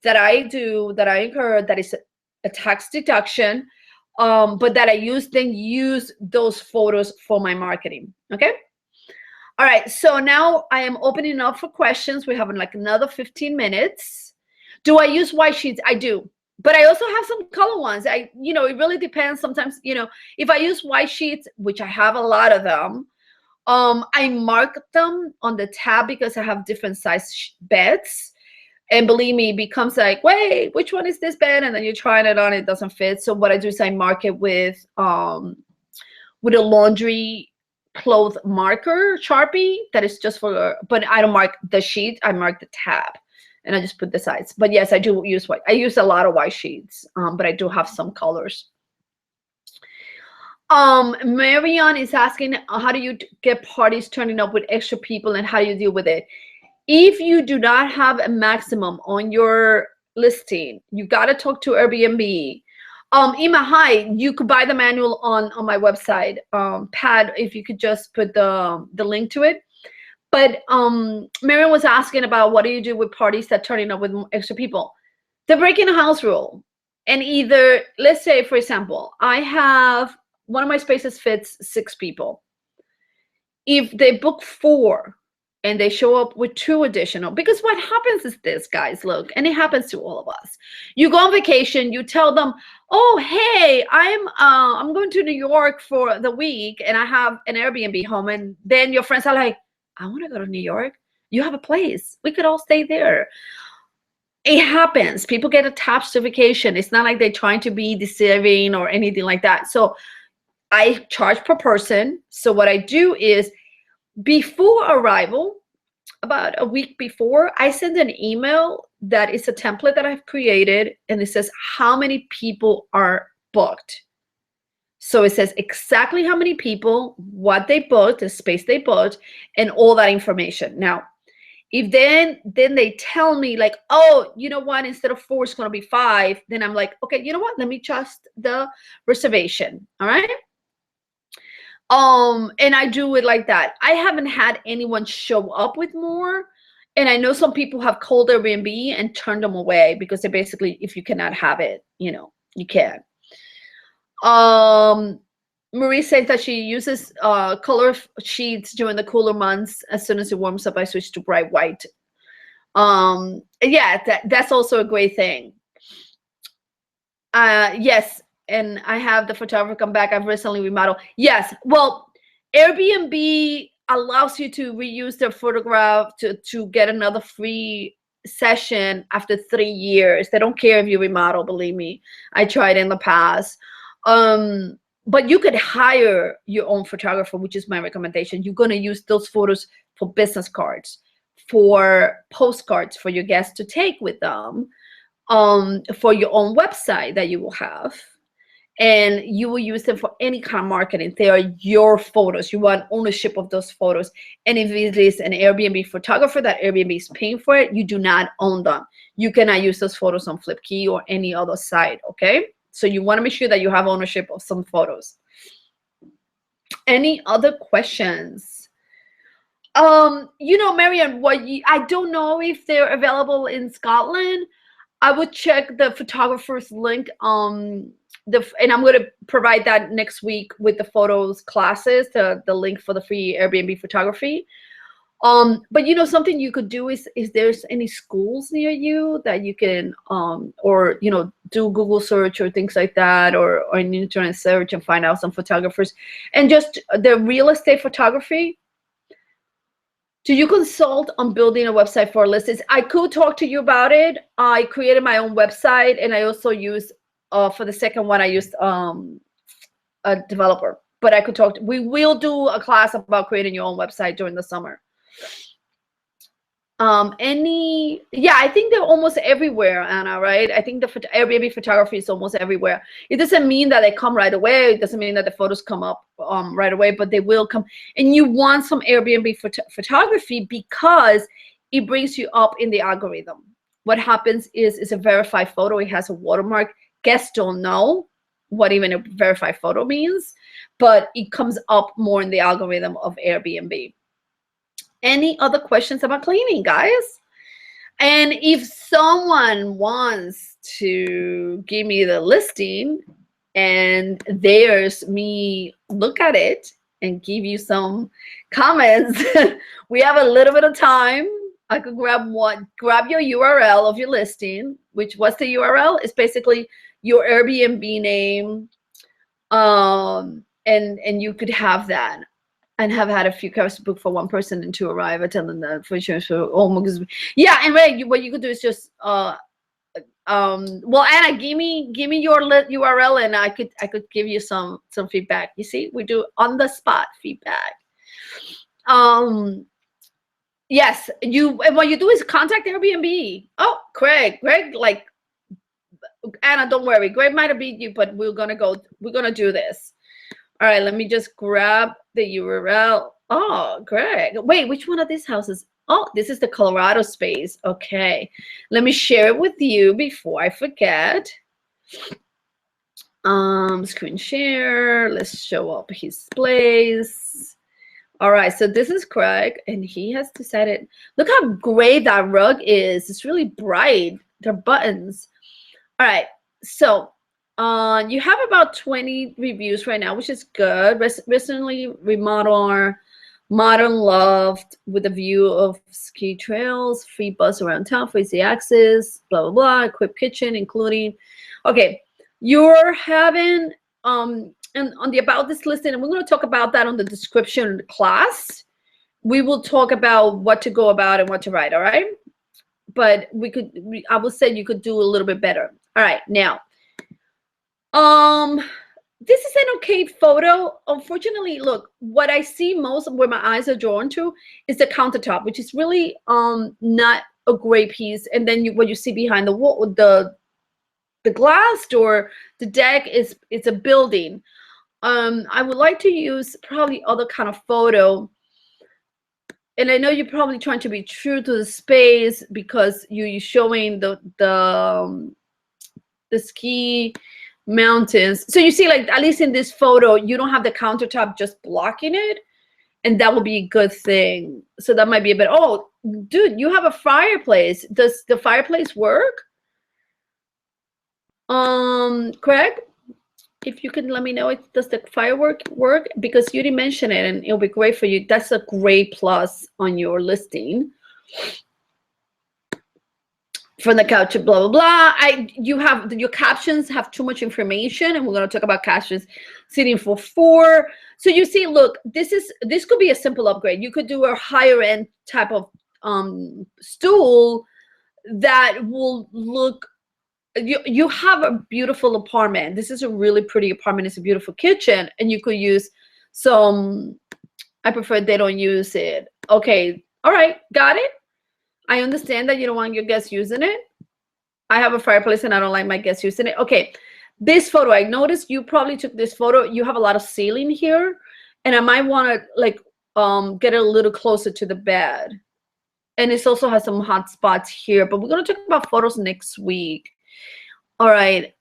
that I incur, that is a tax deduction, but that I use those photos for my marketing. Okay. All right. So now I am opening up for questions. We have like another 15 minutes. Do I use white sheets? I do. But I also have some color ones. It really depends. Sometimes, if I use white sheets, which I have a lot of them, I mark them on the tab because I have different size beds. And believe me, it becomes like, wait, which one is this bed? And then you're trying it on, it doesn't fit. So what I do is I mark it with a laundry cloth marker, Sharpie, that is just for, but I don't mark the sheet, I mark the tab. And I just put the sides. But yes, I do use white. I use a lot of white sheets, but I do have some colors. Marion is asking, how do you get parties turning up with extra people, and how do you deal with it? If you do not have a maximum on your listing, you got to talk to Airbnb. Ima, hi, you could buy the manual on my website. Pat, if you could just put the link to it. But Marion was asking about what do you do with parties that turning up with extra people? They're breaking a house rule. And either, let's say, for example, I have one of my spaces fits 6 people. If they book 4 and they show up with 2 additional, because what happens is this, guys, look, and it happens to all of us. You go on vacation, you tell them, oh, hey, I'm going to New York for the week and I have an Airbnb home. And then your friends are like, I want to go to New York. You have a place. We could all stay there. It happens. People get attached to vacation. It's not like they're trying to be deceiving or anything like that. So I charge per person. So what I do is before arrival, about a week before, I send an email that is a template that I've created, and it says how many people are booked. So it says exactly how many people, what they booked, the space they booked, and all that information. Now, if then they tell me like, oh, you know what, instead of 4, it's going to be 5, then I'm like, okay, you know what, let me adjust the reservation. All right. And I do it like that. I haven't had anyone show up with more. And I know some people have called Airbnb and turned them away because they basically, if you cannot have it, you can. Marie says that she uses color sheets during the cooler months. As soon as it warms up, I switch to bright white. Yeah, that's also a great thing. Yes, and I have the photographer come back. I've recently remodeled. Yes, well, Airbnb allows you to reuse their photograph to get another free session after 3 years. They don't care if you remodel, believe me. I tried in the past. But you could hire your own photographer, which is my recommendation. You're going to use those photos for business cards, for postcards for your guests to take with them, for your own website that you will have, and you will use them for any kind of marketing. They are your photos. You want ownership of those photos. And if it is an Airbnb photographer that Airbnb is paying for it, you do not own them. You cannot use those photos on Flipkey or any other site, okay? So you want to make sure that you have ownership of some photos. Any other questions? Marianne, I don't know if they're available in Scotland. I would check the photographer's link. And I'm going to provide that next week with the photos classes, the link for the free Airbnb photography. But something you could do is there's any schools near you that you can or do Google search or things like that, or an internet search and find out some photographers. And just the real estate photography. Do you consult on building a website for listings? I could talk to you about it. I created my own website, and I also use for the second one I used a developer. But I could talk. We will do a class about creating your own website during the summer. I think they're almost everywhere, Anna, right? I think the Airbnb photography is almost everywhere. It doesn't mean that they come right away. It doesn't mean that the photos come up right away, but they will come. And you want some Airbnb photography because it brings you up in the algorithm. What happens is it's a verified photo. It has a watermark. Guests don't know what even a verified photo means, but it comes up more in the algorithm of Airbnb. Any other questions about cleaning, guys? And if someone wants to give me the listing and there's me look at it and give you some comments, we have a little bit of time. I could grab your URL of your listing, which what's the URL? It's basically your Airbnb name. And you could have that. And have had a few cars booked for one person and two arrive. I tell them that for insurance for almost. Yeah, and what you could do is just well, Anna, give me your URL and I could give you some feedback. You see, we do on the spot feedback. Yes, and what you do is contact Airbnb. Oh, Greg, like Anna, don't worry. Greg might have beat you, but we're gonna do this. All right, let me just grab the URL. Oh, Greg. Wait, which one of these houses? Oh, this is the Colorado space. Okay. Let me share it with you before I forget. Screen share. Let's show up his place. All right, so this is Craig, and he has decided. Look how gray that rug is. It's really bright. They're buttons. All right, so you have about 20 reviews right now, which is good. Recently remodeled our modern loft with a view of ski trails, free bus around town for easy access, blah, blah, blah, equipped kitchen, including, okay, you're having, and on the about this listing, and we're going to talk about that on the description class. We will talk about what to go about and what to write, all right? But I will say you could do a little bit better. All right, now, this is an okay photo. Unfortunately, look, what I see most where my eyes are drawn to is the countertop, which is really not a great piece. And then what you see behind the wall, the glass door, the deck it's a building. I would like to use probably other kind of photo. And I know you're probably trying to be true to the space because you're showing the ski mountains. So you see, like, at least in this photo, you don't have the countertop just blocking it, and that would be a good thing. So that might be a bit, oh, dude, you have a fireplace. Does the fireplace work? Craig? if you can let me know, does the firework work? Because you didn't mention it, and it'll be great for you. That's a great plus on your listing. From the couch, blah blah blah. You have your captions have too much information, and we're going to talk about captions. Sitting for 4. So you see, look, this could be a simple upgrade. You could do a higher end type of stool that will look. You have a beautiful apartment. This is a really pretty apartment. It's a beautiful kitchen, and you could use some. I prefer they don't use it. Okay, all right, got it. I understand that you don't want your guests using it. I have a fireplace and I don't like my guests using it. Okay, this photo, I noticed you probably took this photo. You have a lot of ceiling here, and I might want to like get it a little closer to the bed. And this also has some hot spots here, but we're going to talk about photos next week. All right,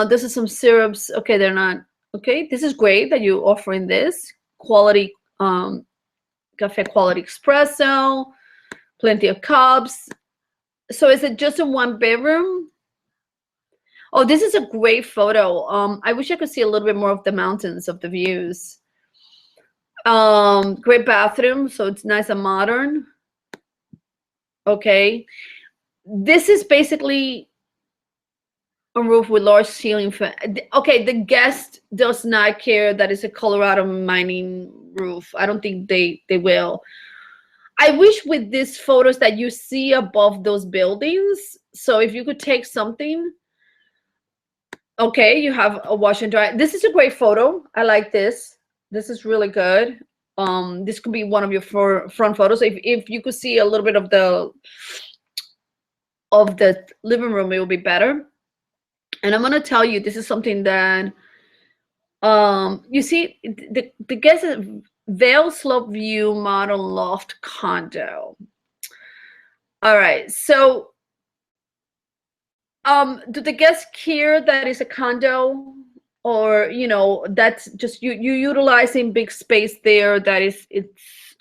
this is some syrups. Okay, they're not, okay, this is great that you're offering this. Quality, cafe quality espresso. Plenty of cups. So is it just in 1 bedroom? Oh, this is a great photo. I wish I could see a little bit more of the mountains, of the views. Great bathroom, so it's nice and modern. Okay. This is basically a roof with large ceiling fan. Okay, the guest does not care that it's a Colorado mining roof. I don't think they will. I wish with these photos that you see above those buildings. So if you could take something. Okay, you have a wash and dry. This is a great photo. I like this. This is really good. This could be one of your front photos. If you could see a little bit of the living room, it will be better. And I'm gonna tell you, this is something that you see the guest Vale Slope View model loft condo. All right, so do the guests care that it's a condo, or that's just you utilizing big space there that it's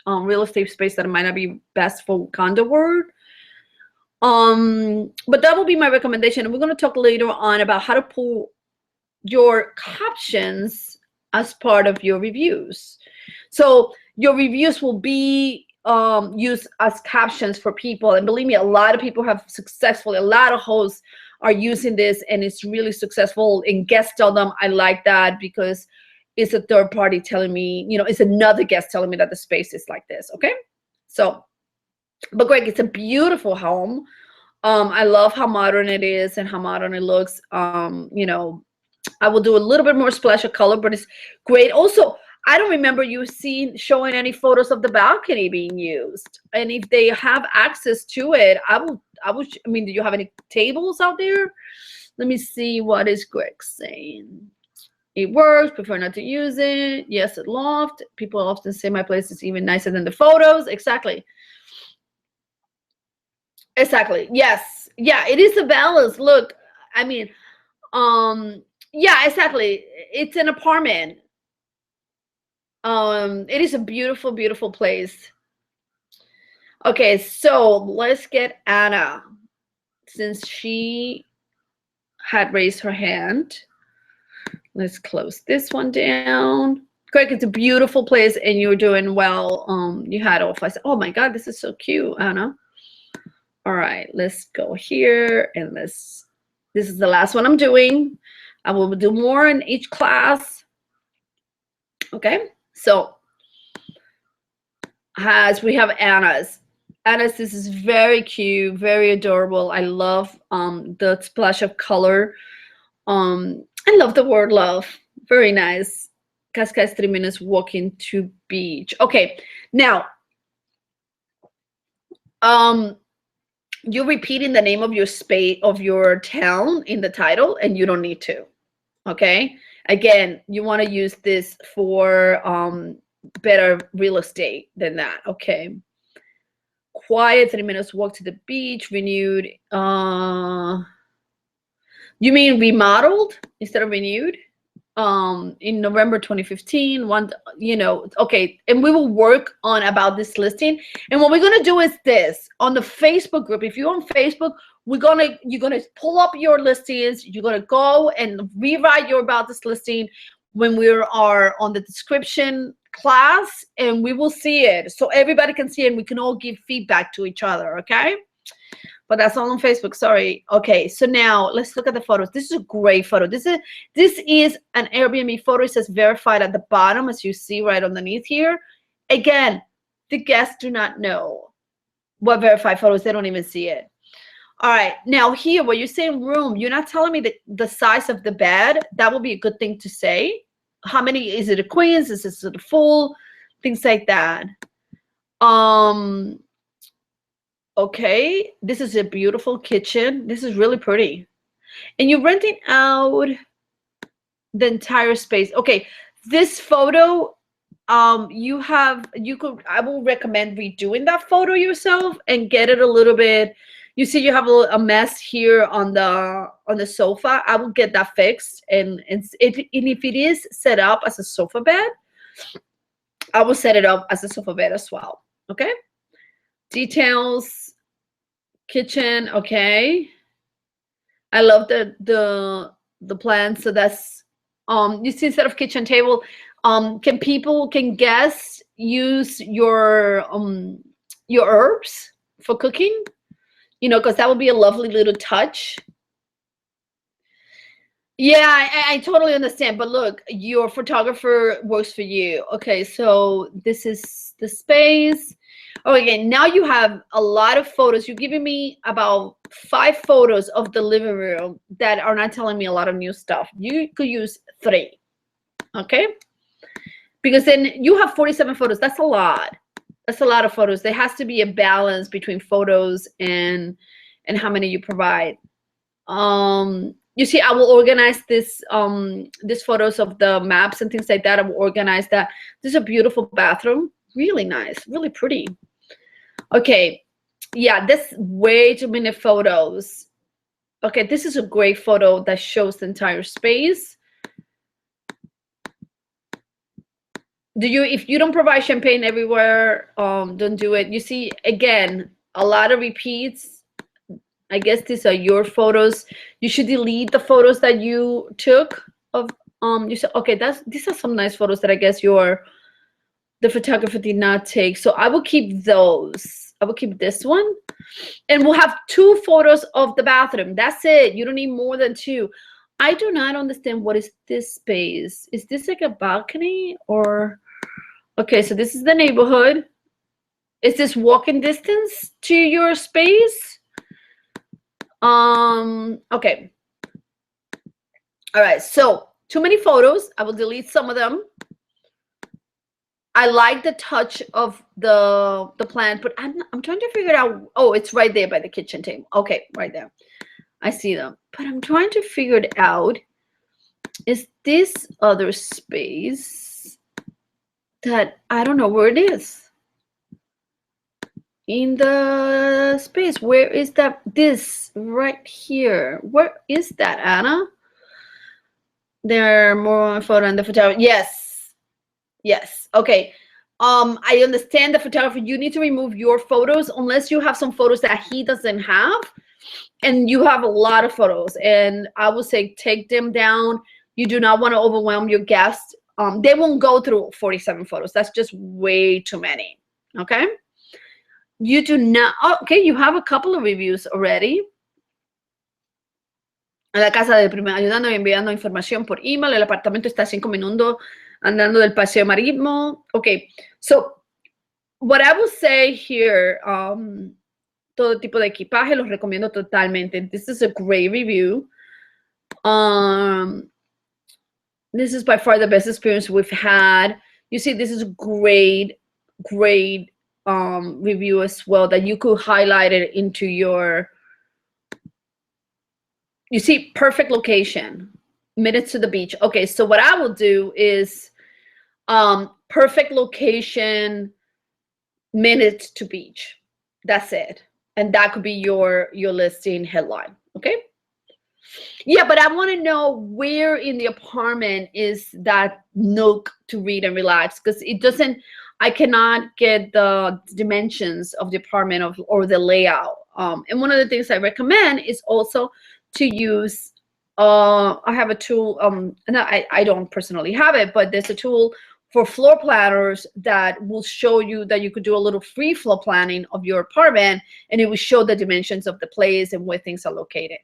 real estate space that might not be best for condo world? But that will be my recommendation, and we're going to talk later on about how to pull your captions as part of your reviews. So your reviews will be used as captions for people, and believe me, a lot of people have successfully, a lot of hosts are using this, and it's really successful. And guests tell them, I like that because it's a third party telling me, it's another guest telling me that the space is like this. Okay, so but Greg, it's a beautiful home. I love how modern it is and how modern it looks. I will do a little bit more splash of color, but it's great. Also, I don't remember you showing any photos of the balcony being used. And if they have access to it, I mean, do you have any tables out there? Let me see, what is Greg saying? It works, prefer not to use it. Yes, it loft. People often say my place is even nicer than the photos. Exactly. Exactly. Yes. Yeah, it is a balance. Look, I mean, yeah, exactly. It's an apartment. It is a beautiful, beautiful place. Okay, so let's get Anna, since she had raised her hand. Let's close this one down. Greg, it's a beautiful place, and you're doing well. You had off. I said, oh my God, this is so cute, Anna. All right, let's go here, and this is the last one I'm doing. I will do more in each class. Okay, so as we have Anna's, this is very cute, very adorable. I love the splash of color. I love the word love. Very nice. Cascades 3 minutes walking to beach. Okay, now you're repeating the name of your space, of your town in the title, and you don't need to. Okay, again, you want to use this for better real estate than that. Okay, quiet 3 minutes walk to the beach, renewed. You mean remodeled instead of renewed? in November 2015. Okay, and we will work on about this listing. And what we're gonna do is this on the Facebook group. If you're on Facebook, you're gonna pull up your listings. You're gonna go and rewrite your about this listing when we are on the description class, and we will see it so everybody can see it and we can all give feedback to each other. Okay. But that's all on Facebook. Sorry. Okay, so now let's look at the photos. This is a great photo. This is an Airbnb photo. It says verified at the bottom, as you see right underneath here. Again, the guests do not know what verified photos. They don't even see it. All right, now here, when you're saying room, you're not telling me the size of the bed. That would be a good thing to say. How many? Is it a queen? Is it a full? Things like that. Okay, this is a beautiful kitchen. This is really pretty. And you're renting out the entire space. Okay, this photo, I will recommend redoing that photo yourself and get it a little bit. You see you have a mess here on the sofa. I will get that fixed. And if it is set up as a sofa bed, I will set it up as a sofa bed as well. Okay? Details, kitchen, okay. I love the plan. So that's you see, instead of kitchen table, can guests use your herbs for cooking? You know, because that would be a lovely little touch. Yeah, I totally understand. But look, your photographer works for you. Okay, so this is the space. Okay, now you have a lot of photos. You're giving me about 5 photos of the living room that are not telling me a lot of new stuff. You could use 3, okay? Because then you have 47 photos. That's a lot. That's a lot of photos. There has to be a balance between photos and how many you provide. You see, I will organize these photos of the maps and things like that. I will organize that. This is a beautiful bathroom. Really nice, really pretty. Okay, yeah, this way too many photos. Okay, this is a great photo that shows the entire space. If you don't provide champagne everywhere, don't do it. You see, again, a lot of repeats. I guess these are your photos. You should delete the photos that you took of you said, okay, these are some nice photos that I guess the photographer did not take. So I will keep those. I will keep this one. And we'll have 2 photos of the bathroom. That's it. You don't need more than 2. I do not understand what is this space. Is this like a balcony or okay, so this is the neighborhood. Is this walking distance to your space? Okay. All right, so too many photos. I will delete some of them. I like the touch of the plant, but I'm trying to figure out. Oh, it's right there by the kitchen table. Okay, right there. I see them. But I'm trying to figure it out. Is this other space that I don't know where it is? In the space, where is that? This right here. Where is that, Anna? There are more photo on the photographer. Yes. Yes. Okay. I understand the photographer. You need to remove your photos unless you have some photos that he doesn't have, and you have a lot of photos. And I would say take them down. You do not want to overwhelm your guests. They won't go through 47 photos. That's just way too many. Okay. You do not. Oh, okay, you have a couple of reviews already. A la casa del primer ayudando y enviando información por email. El apartamento está a 5 minutos andando del paseo marítimo. Okay, so what I will say here, todo tipo de equipaje los recomiendo totalmente. This is a great review. This is by far the best experience we've had. You see, this is a great review as well that you could highlight it into your. You see, perfect location, minutes to the beach. Okay, so what I will do is perfect location, minutes to beach. That's it. And that could be your listing headline. Okay. Yeah, but I want to know where in the apartment is that nook to read and relax, because it doesn't. I cannot get the dimensions of the apartment of or the layout. And one of the things I recommend is also to use. I have a tool. And I don't personally have it, but there's a tool for floor planners that will show you that you could do a little free floor planning of your apartment, and it will show the dimensions of the place and where things are located.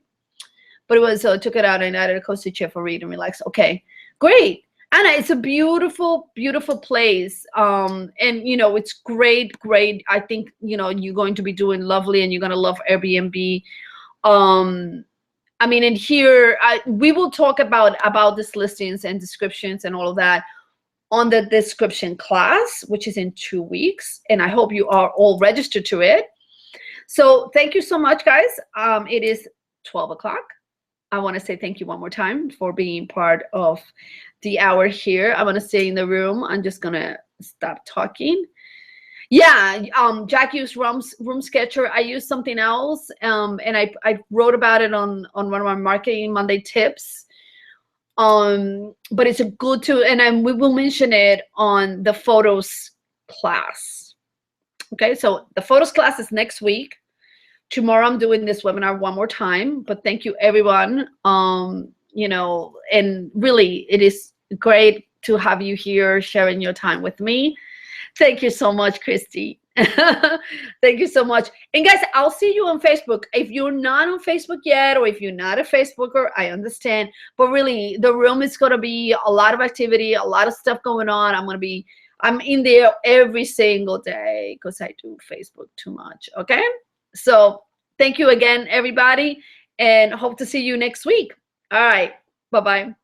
But it was took it out and added a cozy chair for read and relax. Okay, great. Anna, it's a beautiful, beautiful place. And it's great. I think you're going to be doing lovely, and you're gonna love Airbnb. Um, I mean, and here we will talk about these listings and descriptions and all of that on the description class, which is in 2 weeks, and I hope you are all registered to it. So thank you so much, guys. It is 12 o'clock. I want to say thank you one more time for being part of the hour here. I'm going to stay in the room. I'm just going to stop talking. Yeah, Jack used Room Sketcher. I used something else, and I wrote about it on one of my Marketing Monday tips. But it's a good tool, and we will mention it on the photos class. Okay, so the photos class is next week. Tomorrow I'm doing this webinar one more time, but thank you everyone. And really it is great to have you here sharing your time with me. Thank you so much, Christy. Thank you so much. And guys, I'll see you on Facebook. If you're not on Facebook yet, or if you're not a Facebooker, I understand. But really, the room is going to be a lot of activity, a lot of stuff going on. I'm in there every single day because I do Facebook too much. Okay. So thank you again, everybody, and hope to see you next week. All right. Bye-bye.